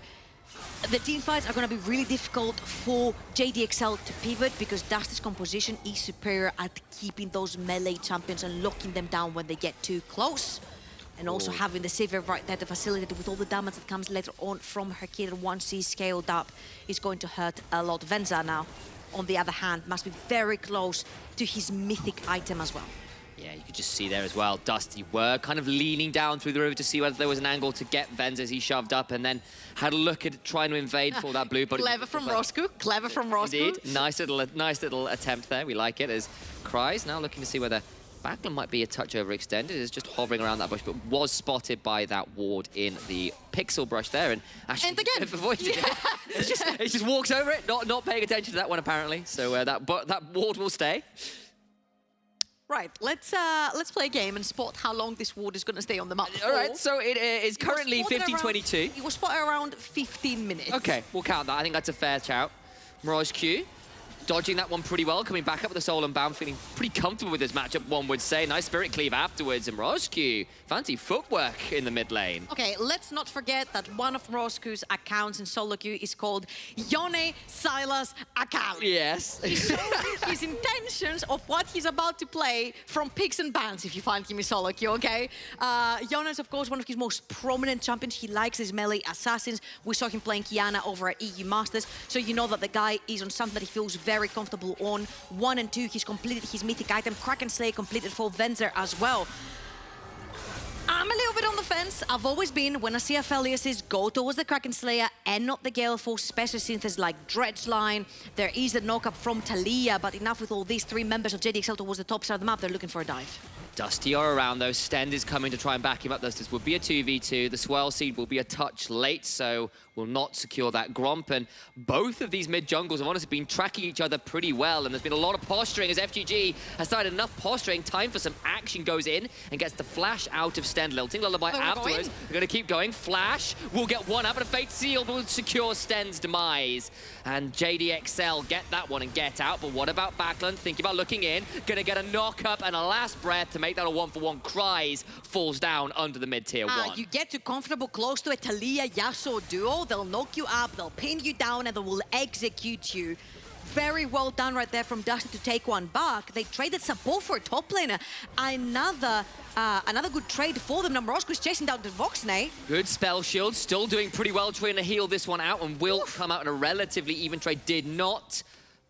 the team fights are going to be really difficult for JDXL to pivot because Dusty's composition is superior at keeping those melee champions and locking them down when they get too close. And also having the Sivir right there to facilitate with all the damage that comes later on from her kid once she's scaled up is going to hurt a lot. Venzer now, on the other hand, must be very close to his mythic item as well. Yeah, you could just see there as well, Dusty were kind of leaning down through the river to see whether there was an angle to get Venzer as he shoved up, and then had a look at trying to invade for that blue. But Clever from Roscoe, clever from Roscoe. Indeed, nice little attempt there. We like it as Kryze now looking to see whether Backlund might be a touch overextended, is just hovering around that bush, but was spotted by that ward in the pixel brush there, and actually avoids it. It just walks over it, not paying attention to that one apparently. So that ward will stay. Right, let's play a game and spot how long this ward is going to stay on the map. All right, so it is currently 15:22. It was spotted around 15 minutes. Okay, we'll count that. I think that's a fair shout. Mirage Q, dodging that one pretty well, coming back up with the Soul Unbound, feeling pretty comfortable with this matchup, one would say. Nice Spirit Cleave afterwards, and Mirage Q, fancy footwork in the mid lane. Okay, let's not forget that one of Roscoe's accounts in solo queue is called Yone Silas account. Yes. He shows you his intentions of what he's about to play from picks and bans if you find him in solo queue, okay? Yone is, of course, one of his most prominent champions. He likes his melee assassins. We saw him playing Kiana over at EU Masters, so you know that the guy is on something that he feels very comfortable on. 1 and 2, he's completed his mythic item. Kraken Slayer completed for Venzer as well. I'm a little bit on the fence. I've always been, when I see Aphelios, go towards the Kraken Slayer and not the Gale Force, especially since there's like Dredge Line. There is the knock-up from Taliyah, but enough with all these 3 members of JDXL towards the top side of the map. They're looking for a dive. Dusty are around though. Stend is coming to try and back him up. This would be a 2v2. The Swell Seed will be a touch late, so will not secure that Gromp. And both of these mid jungles have honestly been tracking each other pretty well. And there's been a lot of posturing as FGG has started enough posturing. Time for some action goes in and gets the flash out of Stend. Lilting Lullaby afterwards. They're going to keep going. Flash will get one up, and a Fate Seal will secure Stend's demise. And JDXL get that one and get out. But what about Backlund? Thinking about looking in. Going to get a knock up and a last breath to make that a 1-for-1. Kryze falls down under the mid-tier 1. You get too comfortable close to a Taliyah Yasuo duo, they'll knock you up, they'll pin you down, and they will execute you. Very well done right there from Dusty to take one back. They traded support for a top laner. Another good trade for them. Now Morozko is chasing down the Voxney. Good spell shield, still doing pretty well trying to heal this one out, and will come out in a relatively even trade. Did not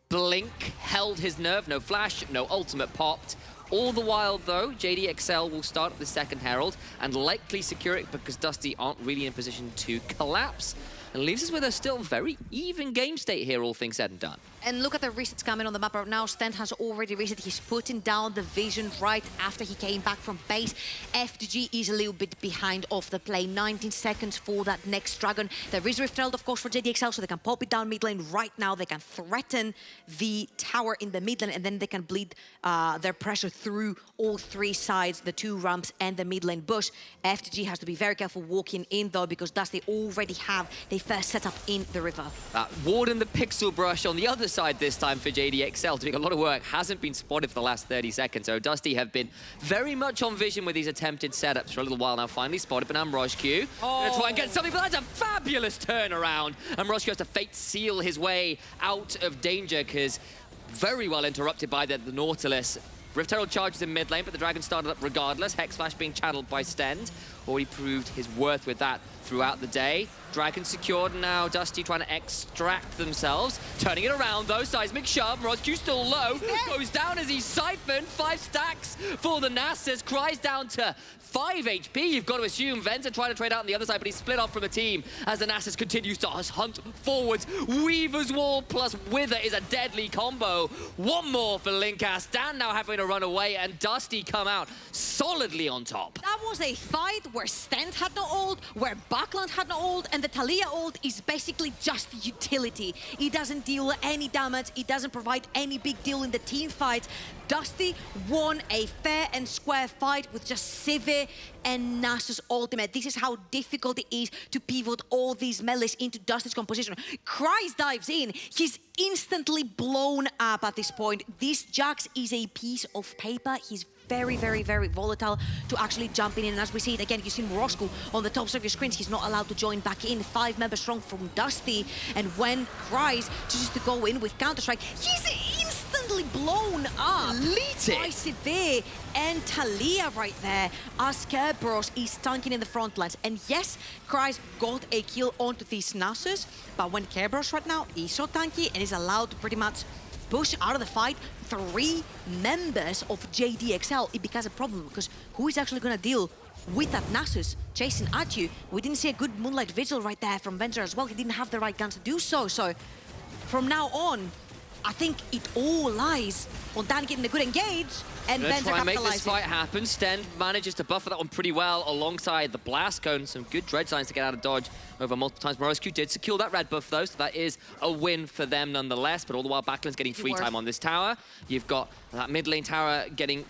blink, held his nerve, no flash, no ultimate popped. All the while, though, JDXL will start the second Herald and likely secure it because Dusty aren't really in a position to collapse. And leaves us with a still very even game state here, all things said and done. And look at the resets coming on the map right now. Stend has already reset. He's putting down the vision right after he came back from base. FTG is a little bit behind off the play. 19 seconds for that next dragon. There is Rift Herald, of course, for JDXL, so they can pop it down mid lane right now. They can threaten the tower in the mid lane, and then they can bleed their pressure through all three sides, the two ramps and the mid lane bush. FTG has to be very careful walking in, though, because Dusty already have their first setup in the river. Warden the Pixel Brush on the other side this time for JDXL, doing a lot of work, hasn't been spotted for the last 30 seconds. So Dusty have been very much on vision with these attempted setups for a little while now. Finally spotted, but Amroshq gonna try and get something, but that's a fabulous turnaround. Amroshq has to fate seal his way out of danger because very well interrupted by the Nautilus. Rift Herald charges in mid lane, but the Dragon started up regardless. Hex Flash being channeled by Stend. Already proved his worth with that throughout the day. Dragon secured now. Dusty trying to extract themselves. Turning it around though. Seismic shove. Morozko still low. Goes down as he's siphoned. 5 stacks for the Nasus. Cries down to 5 HP. You've got to assume Venzer trying to trade out on the other side, but he's split off from the team as the Nasus continues to hunt forwards. Weaver's Wall plus Wither is a deadly combo. One more for Linkas. Stan now having to run away, and Dusty come out solidly on top. That was a fight where Stend had no ult, where Backland had no ult, and the Taliyah ult is basically just utility. It doesn't deal any damage, it doesn't provide any big deal in the team fights. Dusty won a fair and square fight with just Sivir and Nasus ultimate. This is how difficult it is to pivot all these melees into Dusty's composition. Kryze dives in. He's instantly blown up at this point. This Jax is a piece of paper. He's very, very, very volatile to actually jump in. And as we see it again, you see Morozko on the tops of your screens. He's not allowed to join back in. 5 members strong from Dusty. And when Kryze chooses to go in with Counter-Strike, he's instantly blown up by Sivir and Taliyah right there as Kerberos is tanking in the front lines. And yes, Kryze got a kill onto these Nasus, but when Kerberos right now is so tanky and is allowed to pretty much push out of the fight 3 members of JDXL, it becomes a problem because who is actually going to deal with that Nasus chasing at you? We didn't see a good Moonlight Vigil right there from Venzer as well. He didn't have the right guns to do so. So from now on, I think it all lies on Dan getting a good engage and Venzer try and make this capitalizing. fight happen. Stend manages to buffer that one pretty well alongside the Blast Cone. Some good Dread Signs to get out of dodge over multiple times. Morozko did secure that red buff though, so that is a win for them nonetheless. But all the while, Backland's getting free time on this tower. You've got that mid lane tower getting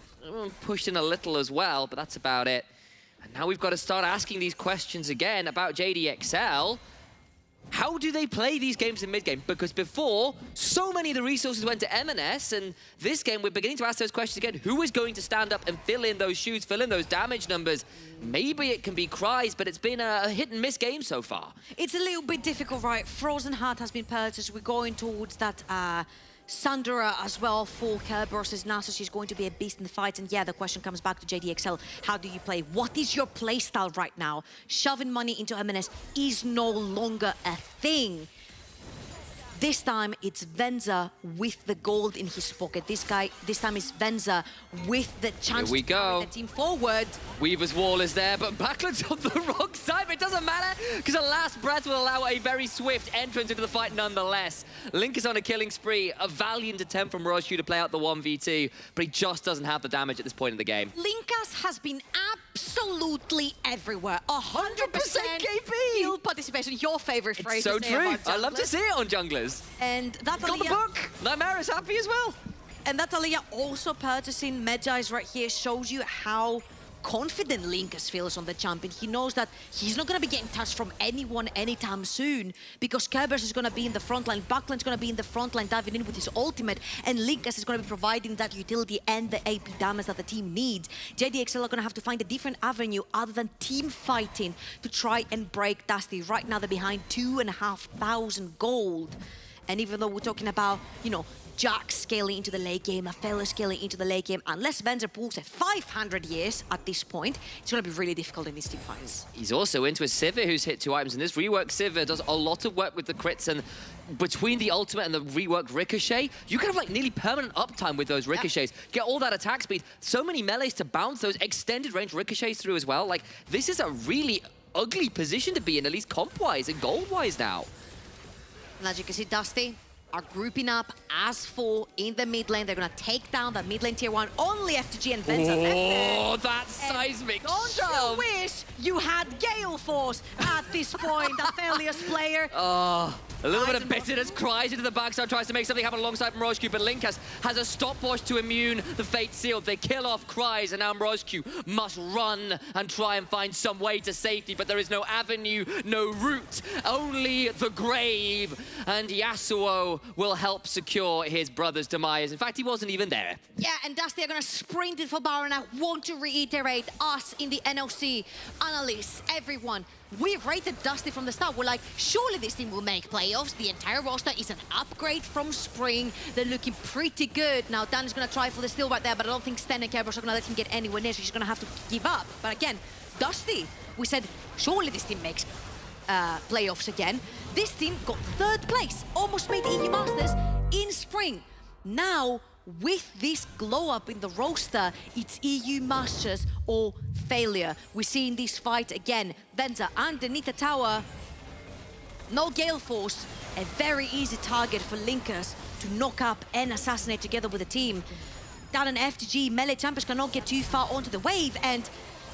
pushed in a little as well, but that's about it. And now we've got to start asking these questions again about JDXL. How do they play these games in mid-game? Because before, so many of the resources went to M&S, and this game, we're beginning to ask those questions again. Who is going to stand up and fill in those shoes, fill in those damage numbers? Maybe it can be Kryze, but it's been a hit-and-miss game so far. It's a little bit difficult, right? Frozen Heart has been purchased. We're going towards that Sandra as well for Kerberos' Nasus. She's going to be a beast in the fight. And yeah, the question comes back to JDXL. How do you play? What is your play style right now? Shoving money into M&S is no longer a thing. This time, it's Venzer with the gold in his pocket. This time is Venzer with the chance to carry the team forward. Weaver's Wall is there, but Backland's on the wrong side, but it doesn't matter, because a last breath will allow a very swift entrance into the fight nonetheless. Link is on a killing spree, a valiant attempt from Morozko to play out the 1v2, but he just doesn't have the damage at this point in the game. Linkas has been absolutely everywhere. 100% KP! Field participation, your favorite phrase. It's so true. I love to see it on junglers. And that Got the book! Nightmare is happy as well. And that Taliyah also purchasing Medjai's right here shows you how confident Linkas feels on the champion. He knows that he's not going to be getting touched from anyone anytime soon because Kerberos is going to be in the front line, Backland's going to be in the front line diving in with his ultimate, and Linkas is going to be providing that utility and the AP damage that the team needs. JDXL are going to have to find a different avenue other than team fighting to try and break Dusty. Right now they're behind 2,500 gold. And even though we're talking about, you know, Jack scaling into the late game, a Failure scaling into the late game, unless Venzer pulls a 500 years at this point, it's going to be really difficult in these team fights. He's also into a Sivir who's hit 2 items, and this rework Sivir does a lot of work with the crits, and between the ultimate and the reworked Ricochet, you can have like nearly permanent uptime with those ricochets. Get all that attack speed, so many melees to bounce those extended range ricochets through as well. Like, this is a really ugly position to be in, at least comp-wise and gold-wise now. And as you can see, Dusty are grouping up as 4 in the mid lane. They're going to take down that mid lane tier 1. Only FTG and Venzer left there. Oh, that seismic Don't shove! you wish you had Gale Force at this point, a Failures player? Oh, a little bit of bitterness cries into the backside, tries to make something happen alongside Mrozq, but Linkas has a stopwatch to immune the Fate Sealed. They kill off Cries, and now Mrozq must run and try and find some way to safety, but there is no avenue, no route, only the grave. And Yasuo will help secure his brother's demise. In fact, he wasn't even there. Yeah, and Dusty are going to sprint it for Baron. I want to reiterate, us in the NLC, analysts, everyone, we've rated Dusty from the start. We're like, surely this team will make playoffs. The entire roster is an upgrade from Spring. They're looking pretty good. Now, Dan is going to try for the steal right there, but I don't think Stend and Kerberos are going to let him get anywhere near, so he's going to have to give up. But again, Dusty, we said, surely this team makes playoffs again. This team got 3rd place, almost made EU Masters in Spring. Now, with this glow up in the roster, it's EU Masters or failure. We see in this fight again, Venzer underneath the tower. No Gale Force, a very easy target for Linkers to knock up and assassinate together with the team. Dan and FTG melee champions cannot get too far onto the wave, and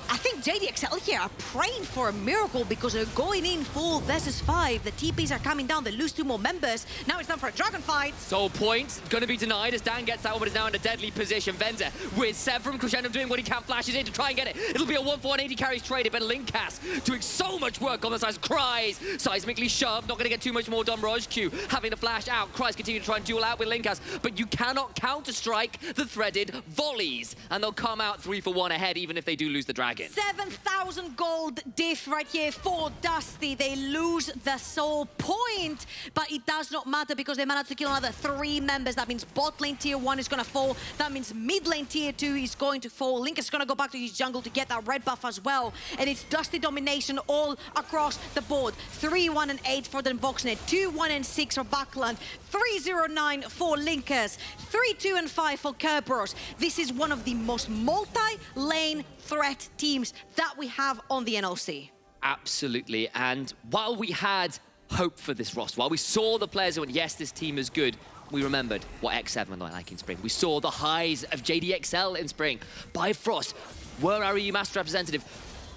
I think JDXL here are praying for a miracle because they're going in full versus 5. The TPs are coming down, they lose 2 more members. Now it's time for a dragon fight. Soul point going to be denied as Dan gets that one, but is now in a deadly position. Venzer with Severum Crescendo doing what he can, flashes in to try and get it. It'll be a 1-4-180 carries traded, but Linkas doing so much work on the sides. Cries, seismically shoved, not going to get too much more done. Mrozq having to flash out. Cries continue to try and duel out with Linkas, but you cannot counter-strike the threaded volleys, and they'll come out 3 for 1 ahead even if they do lose the dragon. 7,000 gold diff right here for Dusty. They lose the soul point, but it does not matter because they managed to kill another 3 members. That means bot lane tier 1 is going to fall. That means mid lane tier 2 is going to fall. Link is going to go back to his jungle to get that red buff as well. And it's Dusty domination all across the board. 3-1 and 8 for the Voxnet. 2-1 and 6 for Backland. 3-0-9 for Linkers. 3-2 and 5 for Kerberos. This is one of the most multi-lane threat teams that we have on the NLC. Absolutely, and while we had hope for this roster, while we saw the players who went, yes, this team is good, we remembered what X7 were like in Spring. We saw the highs of JDXL in Spring. Bifrost were our EU Master representative,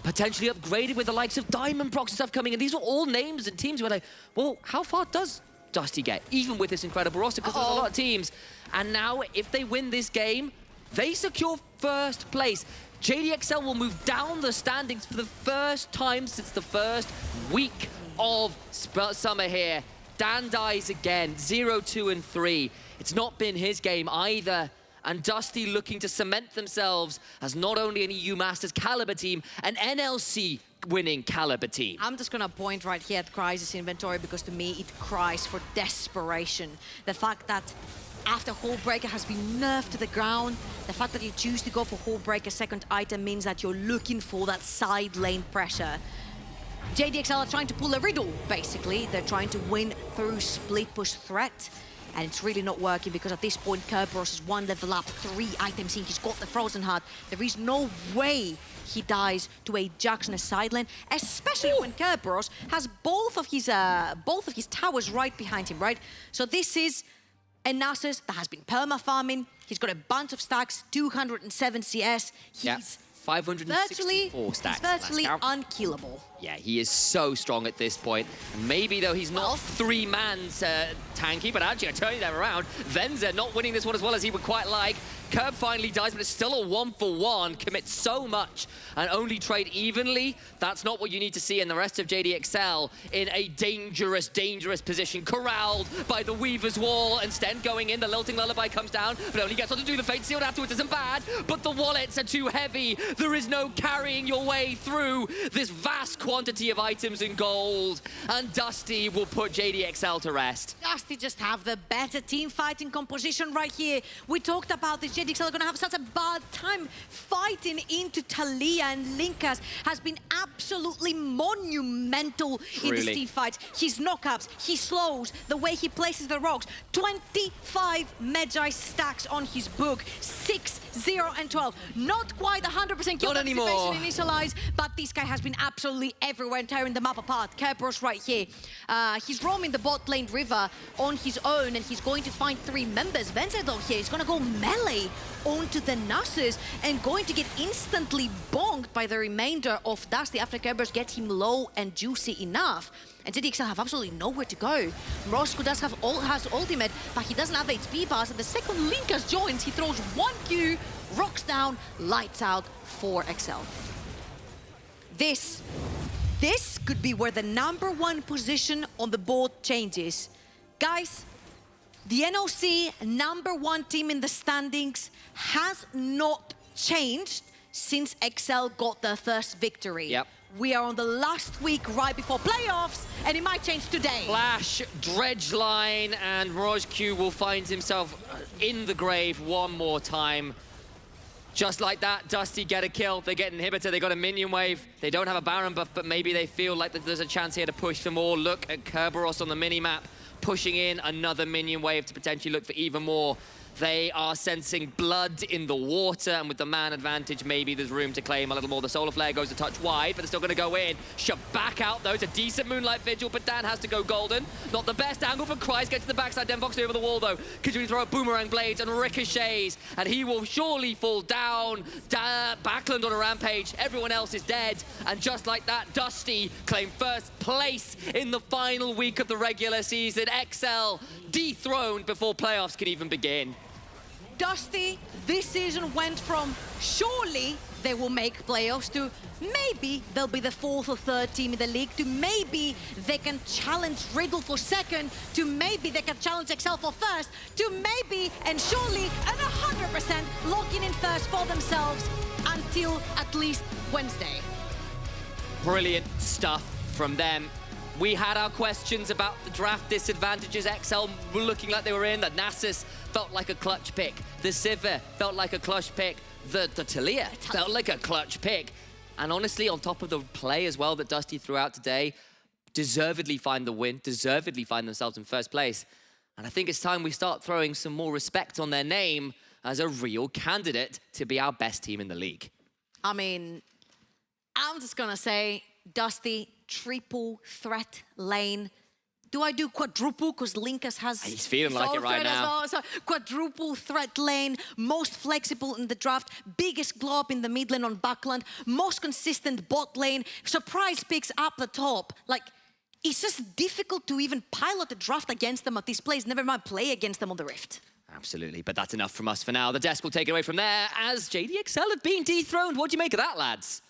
potentially upgraded with the likes of Diamond Prox and stuff coming in. These were all names and teams who were like, well, how far does Dusty get, even with this incredible roster? Because there's a lot of teams. And now, if they win this game, they secure 1st place. JDXL will move down the standings for the first time since the first week of summer here. Dan dies again, 0-2 and 3. It's not been his game either. And Dusty looking to cement themselves as not only an EU Masters caliber team, an NLC winning caliber team. I'm just gonna point right here at Crisis inventory because to me it cries for desperation. The fact that after Hullbreaker has been nerfed to the ground, the fact that you choose to go for Hullbreaker 2nd item means that you're looking for that side lane pressure. JDXL are trying to pull a riddle, basically. They're trying to win through split push threat. And it's really not working because at this point, Kerberos is 1 level up, 3 items in. He's got the Frozen Heart. There is no way he dies to a Jackson side lane, especially when Kerberos has both of his towers right behind him, right? So this is a Nasus that has been perma-farming. He's got a bunch of stacks, 207 CS. He's 564 stacks. He's virtually unkillable. Yeah, he is so strong at this point. Maybe, though, he's not 3-man's tanky, but actually, I turn that around. Venzer not winning this one as well as he would quite like. Curb finally dies, but it's still a 1-for-1. Commit so much and only trade evenly. That's not what you need to see in the rest of JDXL in a dangerous, dangerous position. Corralled by the Weaver's Wall and Stend going in. The Lilting Lullaby comes down, but only gets on to do the Fate Sealed afterwards. Isn't bad, but the wallets are too heavy. There is no carrying your way through this vast quantity of items in gold, and Dusty will put JDXL to rest. Dusty just have the better team fighting composition right here. We talked about this. JDXL are going to have such a bad time fighting into Talia, and Linkas has been absolutely monumental in this team fight. His knockups, his slows, the way he places the rocks. 25 Magi stacks on his book. 6, 0, and 12. Not quite 100% kill participation initialized, but this guy has been absolutely everywhere and tearing the map apart. Kerberos right here. He's roaming the bot lane river on his own, and he's going to find 3 members. Venzer though here is going to go melee onto the Nasus and going to get instantly bonked by the remainder of Dusty after Kerberos gets him low and juicy enough. And JDXL have absolutely nowhere to go. Morozko does have has ultimate, but he doesn't have HP bars. And the second Linkas joins, he throws 1 Q, rocks down, lights out for XL. This could be where the #1 position on the board changes. Guys, the NLC #1 team in the standings has not changed since XL got their first victory. Yep. We are on the last week right before playoffs, and it might change today. Flash, dredge line, and Morozko will find himself in the grave one more time. Just like that, Dusty get a kill. They get an inhibitor, they got a minion wave. They don't have a Baron buff, but maybe they feel like that there's a chance here to push for more. Look at Kerberos on the mini-map, pushing in another minion wave to potentially look for even more. They are sensing blood in the water, and with the man advantage, maybe there's room to claim a little more. The Solar Flare goes a touch wide, but they're still going to go in. Shabak out, though. It's a decent Moonlight Vigil, but Dan has to go golden. Not the best angle for Kreis. Gets to the backside. Den Fox over the wall, though. Continue to throw Boomerang Blades and ricochets, and he will surely fall down. Backland on a rampage. Everyone else is dead. And just like that, Dusty claimed first place in the final week of the regular season. XL dethroned before playoffs can even begin. Dusty, this season went from surely they will make playoffs to maybe they'll be the 4th or 3rd team in the league, to maybe they can challenge Riddle for 2nd, to maybe they can challenge XL for 1st, to maybe and surely and 100% locking in 1st for themselves until at least Wednesday. Brilliant stuff from them. We had our questions about the draft disadvantages XL were looking like they were in. The Nasus felt like a clutch pick. The Sivir felt like a clutch pick. The Talia felt like a clutch pick. And honestly, on top of the play as well that Dusty threw out today, deservedly find the win, deservedly find themselves in 1st place. And I think it's time we start throwing some more respect on their name as a real candidate to be our best team in the league. I mean, I'm just gonna say, Dusty, triple threat lane. Do I do quadruple? Because Linkas has... He's feeling like it right now. Well. So quadruple threat lane, most flexible in the draft, biggest glow up in the mid lane on backland, most consistent bot lane, surprise picks up the top. Like, it's just difficult to even pilot the draft against them at this place, never mind play against them on the Rift. Absolutely, but that's enough from us for now. The desk will take it away from there as JDXL have been dethroned. What do you make of that, lads?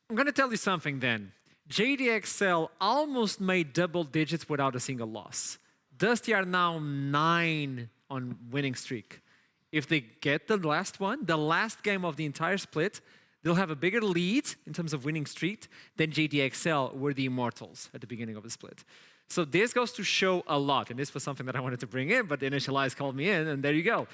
I'm going to tell you something then. JDXL almost made double digits without a single loss. Dusty are now 9 on winning streak. If they get the last one, the last game of the entire split, they'll have a bigger lead in terms of winning streak than JDXL were the Immortals at the beginning of the split. So this goes to show a lot, and this was something that I wanted to bring in, but the Initialize called me in, and there you go.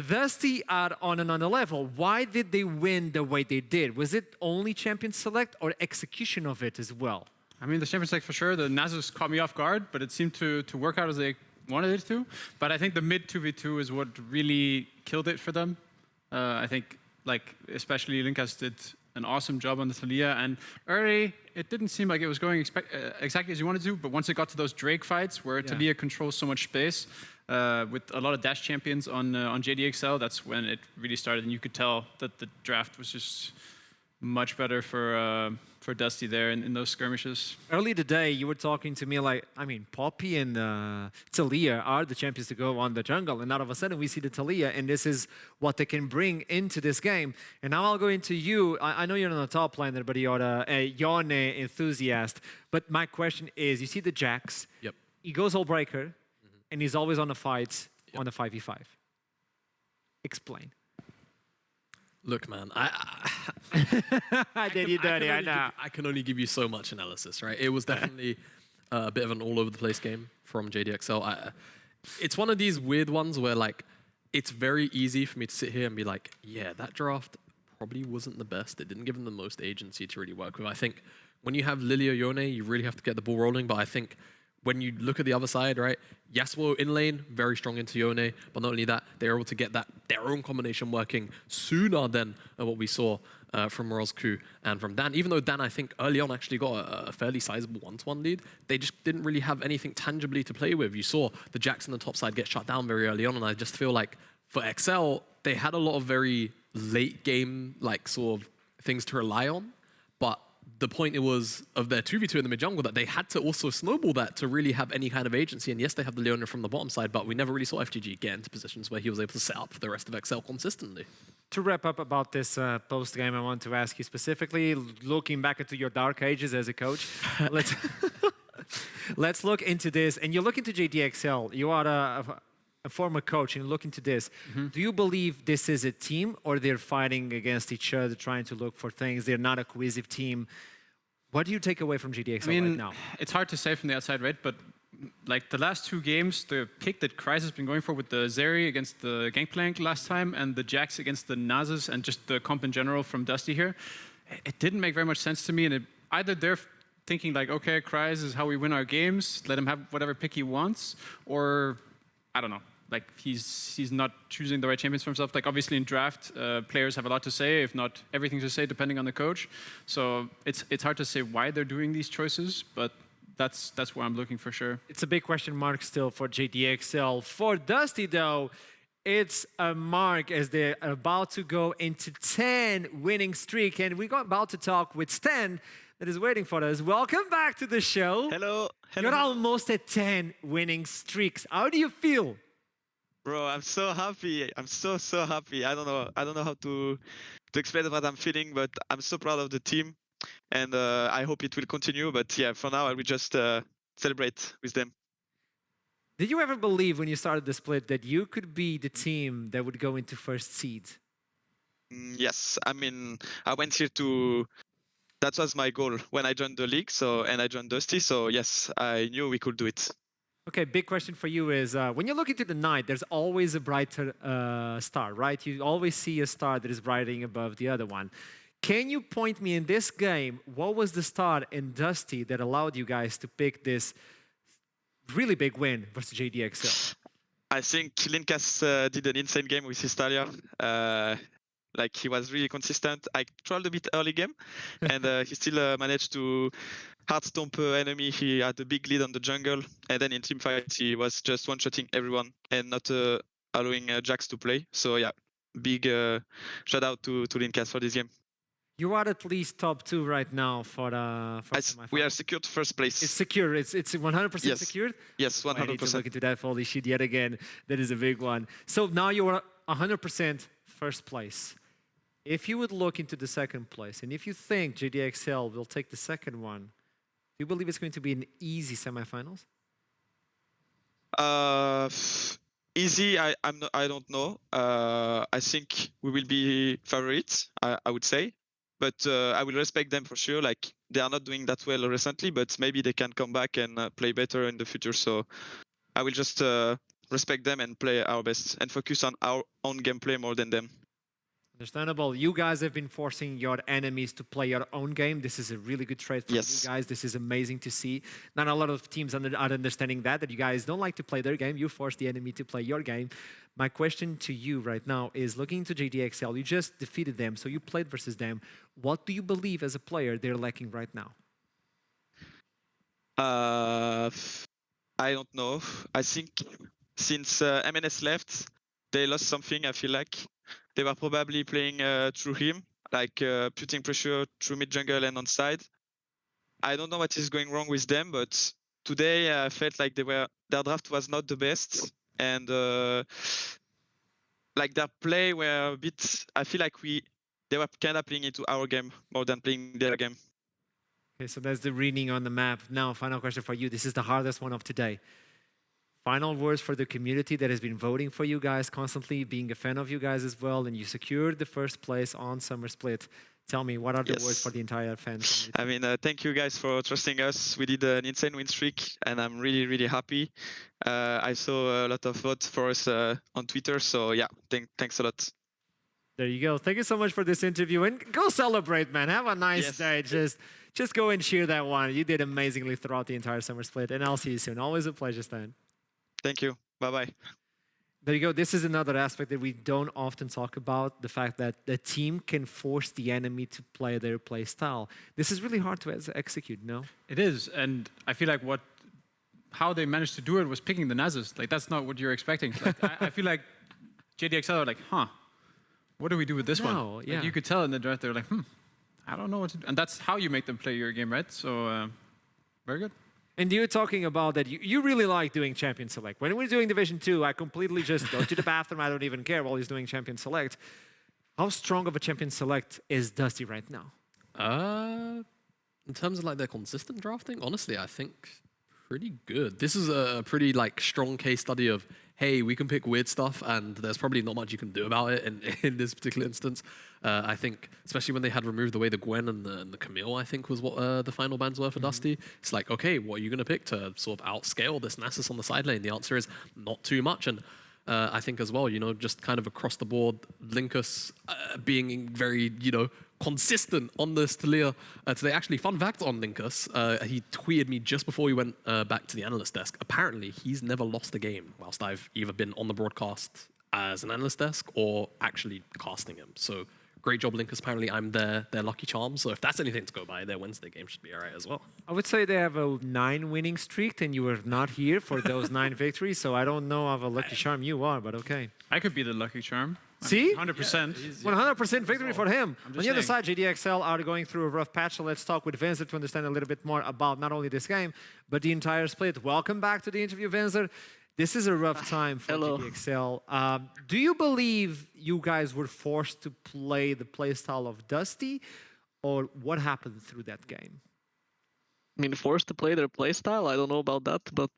Dusty are on another level. Why did they win the way they did? Was it only champion select or execution of it as well? I mean, the champion select for sure. The Nasus caught me off guard, but it seemed to work out as they wanted it to. But I think the mid 2v2 is what really killed it for them. I think, like, especially Linkas did an awesome job on the Talia, and early, it didn't seem like it was going exactly as you wanted to, but once it got to those Drake fights where Talia controls so much space, with a lot of dash champions on JDXL, that's when it really started, and you could tell that the draft was just much better for Dusty there in those skirmishes. Early today, you were talking to me like, I mean, Poppy and Talia are the champions to go on the jungle, and all of a sudden we see the Talia, and this is what they can bring into this game. And now I'll go into you. I know you're not a top laner, but you're a Yone enthusiast. But my question is, you see the Jax, he goes all breaker, and he's always on the fights on the 5v5. Explain. Look, man, I did you dirty, I know. I can only give you so much analysis, right? It was definitely a bit of an all-over-the-place game from JDXL. It's one of these weird ones where, like, it's very easy for me to sit here and be like, yeah, that draft probably wasn't the best. It didn't give them the most agency to really work with. I think when you have Lily or Yone, you really have to get the ball rolling. But I think when you look at the other side, right, Yasuo in lane, very strong into Yone. But not only that, they're able to get their own combination working sooner than what we saw from Morozku and from Dan. Even though Dan, I think, early on actually got a fairly sizable 1-to-1 lead, they just didn't really have anything tangibly to play with. You saw the Jax on the top side get shut down very early on, and I just feel like for XL, they had a lot of very late game, like, sort of things to rely on. But the point it was of their 2v2 in the mid jungle that they had to also snowball that to really have any kind of agency. And yes, they have the Leona from the bottom side, but we never really saw FGG get into positions where he was able to set up for the rest of XL consistently. To wrap up about this post-game, I want to ask you specifically, looking back into your dark ages as a coach, let's look into this. And you look into JDXL, you are a former coach, and you look into this. Do you believe this is a team, or they're fighting against each other, trying to look for things? They're not a cohesive team. What do you take away from JDXL right now? It's hard to say from the outside, right? But like the last 2 games, the pick that Kryze has been going for with the Zeri against the Gangplank last time, and the Jax against the Nazas, and just the comp in general from Dusty here, it didn't make very much sense to me. And either they're thinking like, okay, Kryze is how we win our games, let him have whatever pick he wants, or I don't know. Like he's not choosing the right champions for himself. Like obviously in draft, players have a lot to say, if not everything to say, depending on the coach. So it's hard to say why they're doing these choices, but that's where I'm looking for sure. It's a big question mark still for JDXL. For Dusty though, it's a mark as they're about to go into 10 winning streak, and we're about to talk with Stend that is waiting for us. Welcome back to the show. Hello. Hello. You're almost at 10 winning streaks. How do you feel? Bro, I'm so happy. I'm so happy. I don't know how to explain what I'm feeling, but I'm so proud of the team, and I hope it will continue. But yeah, for now I will just celebrate with them. Did you ever believe when you started the split that you could be the team that would go into first seed? Yes, I mean I went here to. That was my goal when I joined the league. And I joined Dusty. So yes, I knew we could do it. Okay, big question for you is, when you look into the night, there's always a brighter star, right? You always see a star that is brightening above the other one. Can you point me in this game, what was the star in Dusty that allowed you guys to pick this really big win versus JDXL? I think Linkas did an insane game with his Talia. Like he was really consistent. I trolled a bit early game, and he still managed to hard stomp enemy. He had a big lead on the jungle, and then in team fight he was just one-shotting everyone and not allowing Jax to play. So yeah, big shout out to Linkas for this game. You are at least top 2 right now for we are secured first place. It's secure. It's 100% yes. secured. Yes, 100%. I need to look into that holy shit yet again. That is a big one. So now you are 100% first place. If you would look into the second place, and if you think JDXL will take the second one, do you believe it's going to be an easy semifinals? Easy, I don't know. I think we will be favorites, I would say. But I will respect them for sure. Like they are not doing that well recently, but maybe they can come back and play better in the future. So I will just respect them and play our best and focus on our own gameplay more than them. Understandable. You guys have been forcing your enemies to play your own game. This is a really good trait for you guys. This is amazing to see. Not a lot of teams are understanding that you guys don't like to play their game. You force the enemy to play your game. My question to you right now is, looking into JDXL, you just defeated them, so you played versus them. What do you believe as a player they're lacking right now? I don't know. I think since MNS left, they lost something, I feel like. They were probably playing through him, like putting pressure through mid jungle and on side. I don't know what is going wrong with them, but today I felt like their draft was not the best, and like their play were a bit. I feel like they were kind of playing into our game more than playing their game. Okay, so that's the reading on the map. Now, final question for you. This is the hardest one of today. Final words for the community that has been voting for you guys constantly, being a fan of you guys as well, and you secured the first place on Summer Split. Tell me, what are the Yes. words for the entire fans? I mean, thank you guys for trusting us. We did an insane win streak, and I'm really, really happy. I saw a lot of votes for us on Twitter, so yeah, thanks a lot. There you go. Thank you so much for this interview, and go celebrate, man. Have a nice day. Just go and cheer that one. You did amazingly throughout the entire summer split, and I'll see you soon. Always a pleasure, Stend. Thank you. Bye-bye. There you go. This is another aspect that we don't often talk about, the fact that the team can force the enemy to play their play style. This is really hard to execute, no? It is, and I feel like how they managed to do it was picking the Nazes. Like, that's not what you're expecting. Like, I feel like JDXL are like, what do we do with this one? Yeah. Like, you could tell in the draft, they're like, I don't know what to do. And that's how you make them play your game, right? So, very good. And you're talking about that you really like doing Champion Select. When we're doing Division 2, I completely just go to the bathroom. I don't even care while he's doing Champion Select. How strong of a Champion Select is Dusty right now? In terms of like their consistent drafting, honestly, I think pretty good. This is a pretty like strong case study of, hey, we can pick weird stuff, and there's probably not much you can do about it in this particular instance. I think, especially when they had removed away the Gwen and the Camille, I think was what the final bans were for Dusty. It's like, okay, what are you going to pick to sort of outscale this Nasus on the side lane? The answer is not too much. And I think as well, just kind of across the board, Linkus being very, consistent on this Talia today. Actually, fun fact on Linkus, he tweeted me just before we went back to the analyst desk. Apparently, he's never lost a game whilst I've either been on the broadcast as an analyst desk or actually casting him. So great job, Linkus. Apparently, I'm their lucky charm. So if that's anything to go by, their Wednesday game should be all right as well. I would say they have a 9 winning streak, and you were not here for those 9 victories. So I don't know of a lucky charm you are, but okay. I could be the lucky charm. See? 100%. 100% victory for him. On just the other saying. side, JDXL are going through a rough patch, so let's talk with Venzer to understand a little bit more about not only this game, but the entire split. Welcome back to the interview, Venzer. This is a rough time for JDXL. Do you believe you guys were forced to play the playstyle of Dusty, or what happened through that game? I mean, forced to play their playstyle? I don't know about that, but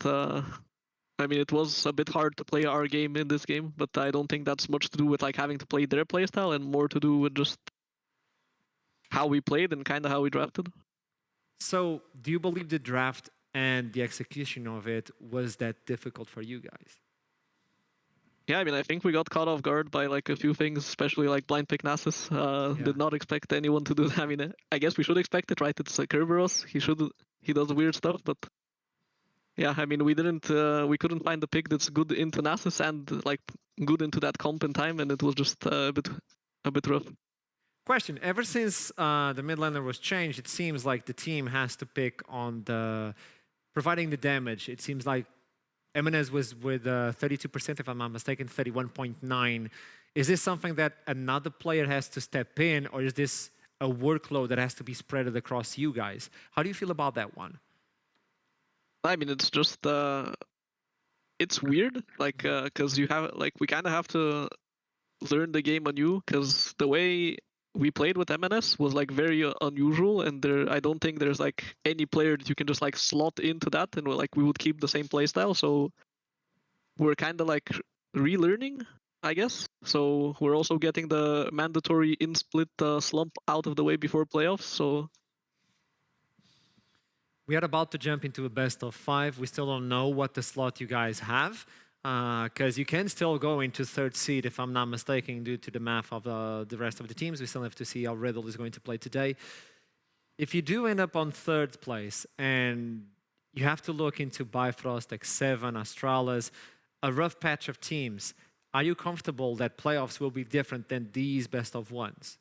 I mean, it was a bit hard to play our game in this game, but I don't think that's much to do with like having to play their playstyle and more to do with just how we played and kind of how we drafted. So, do you believe the draft and the execution of it was that difficult for you guys? Yeah, I mean, I think we got caught off guard by like a few things, especially like blind pick Nasus. Did not expect anyone to do that. I mean, I guess we should expect it, right? It's Kerberos. He does weird stuff, but yeah, I mean, we couldn't find the pick that's good into Nasus and like good into that comp in time, and it was just a bit rough. Question: ever since the mid laner was changed, it seems like the team has to pick on providing the damage. It seems like Eminez was with 32%, if I'm not mistaken, 31.9. Is this something that another player has to step in, or is this a workload that has to be spread across you guys? How do you feel about that one? I mean, it's just it's weird, like because you have like we kind of have to learn the game anew, because the way we played with MNS was like very unusual, and I don't think there's like any player that you can just like slot into that and we would keep the same playstyle. So we're kind of like relearning, I guess. So we're also getting the mandatory in-split slump out of the way before playoffs. So we are about to jump into a best of 5. We still don't know what the slot you guys have, because you can still go into 3rd seed, if I'm not mistaken, due to the math of the rest of the teams. We still have to see how Riddle is going to play today. If you do end up on 3rd place and you have to look into Bifrost, X7, Astralis, a rough patch of teams, are you comfortable that playoffs will be different than these best of 1s?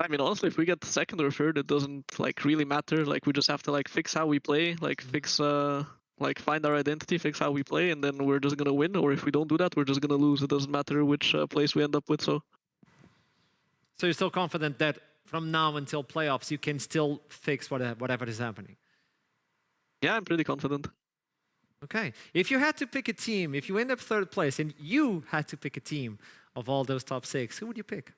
I mean, honestly, if we get 2nd or 3rd, it doesn't like really matter. Like we just have to like fix how we play, like fix like find our identity, fix how we play, and then we're just gonna win. Or if we don't do that, we're just gonna lose. It doesn't matter which place we end up with. So you're still confident that from now until playoffs, you can still fix whatever is happening? Yeah, I'm pretty confident. Okay. If you had to pick a team, if you end up 3rd place and you had to pick a team of all those top 6, who would you pick?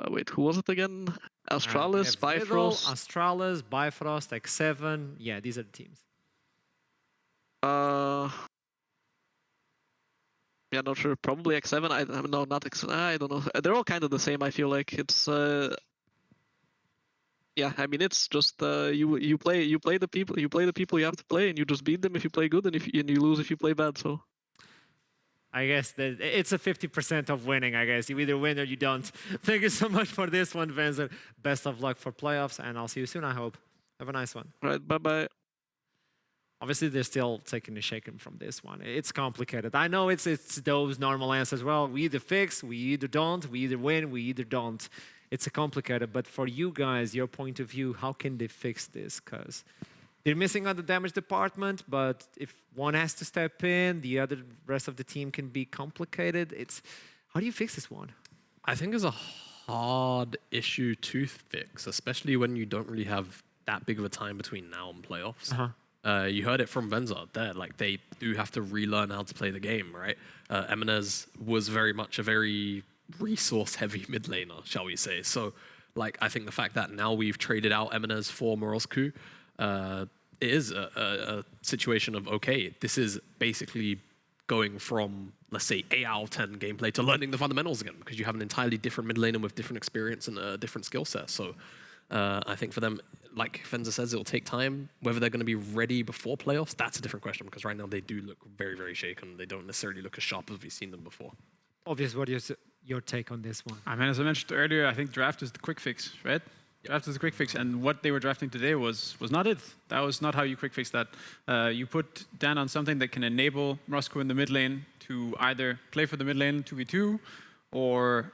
Wait, who was it again? Astralis, Bifrost. Astralis, Bifrost, X7. Yeah, these are the teams. Yeah, not sure. Probably X7. No, not X. I don't know. They're all kind of the same. I feel like it's. Yeah, I mean it's just you play the people you have to play, and you just beat them if you play good, and you lose if you play bad. So. I guess that it's a 50% of winning, I guess. You either win or you don't. Thank you so much for this one, Venzer. Best of luck for playoffs, and I'll see you soon, I hope. Have a nice one. All right, bye-bye. Obviously, they're still taking a shaken from this one. It's complicated. I know it's those normal answers. Well, we either fix, we either don't, we either win, we either don't. It's a complicated, but for you guys, your point of view, how can they fix this? Because they're missing on the damage department, but if one has to step in, the rest of the team can be complicated. How do you fix this one? I think it's a hard issue to fix, especially when you don't really have that big of a time between now and playoffs. You heard it from Venzer there, like they do have to relearn how to play the game, right? Eminez was very much a very resource-heavy mid laner, shall we say. So, like, I think the fact that now we've traded out Eminez for Morozku, it is a situation of, okay, this is basically going from, let's say, 8 out of 10 gameplay to learning the fundamentals again, because you have an entirely different mid laner with different experience and a different skill set. So I think for them, like Venzer says, it'll take time. Whether they're going to be ready before playoffs, that's a different question, because right now they do look very, very shaken. They don't necessarily look as sharp as we've seen them before. Obvious, what is your take on this one? I mean, as I mentioned earlier, I think draft is the quick fix, right? Draft is a quick fix, and what they were drafting today was not it. That was not how you quick fix that. You put Dan on something that can enable Morozku in the mid lane to either play for the mid lane 2v2 or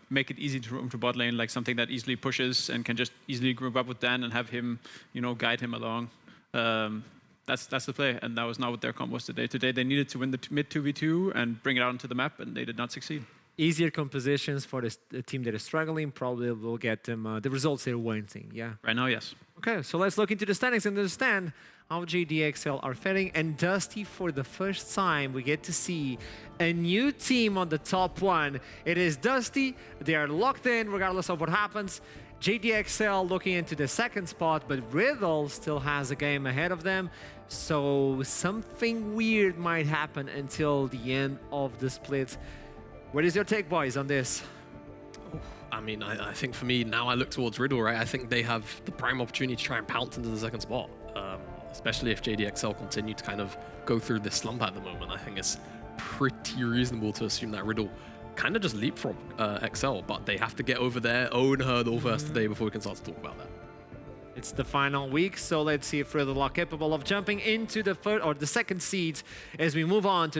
make it easy to roam to bot lane, like something that easily pushes and can just easily group up with Dan and have him, guide him along. That's the play, and that was not what their comp was today. Today they needed to win the mid 2v2 and bring it out onto the map, and they did not succeed. Easier compositions for the team that is struggling probably will get them the results they're wanting, yeah? Right now, yes. Okay, so let's look into the standings and understand how JDXL are faring. And Dusty, for the first time, we get to see a new team on the top one. It is Dusty. They are locked in regardless of what happens. JDXL looking into the second spot, but Riddle still has a game ahead of them. So something weird might happen until the end of the split. What is your take, boys, on this? I mean, I think for me, now I look towards Riddle, right? I think they have the prime opportunity to try and pounce into the second spot, especially if JDXL continue to kind of go through this slump at the moment. I think it's pretty reasonable to assume that Riddle kind of just leapfrog XL, but they have to get over their own hurdle first today before we can start to talk about that. It's the final week, so let's see if Riddle are capable of jumping into the second seed as we move on to the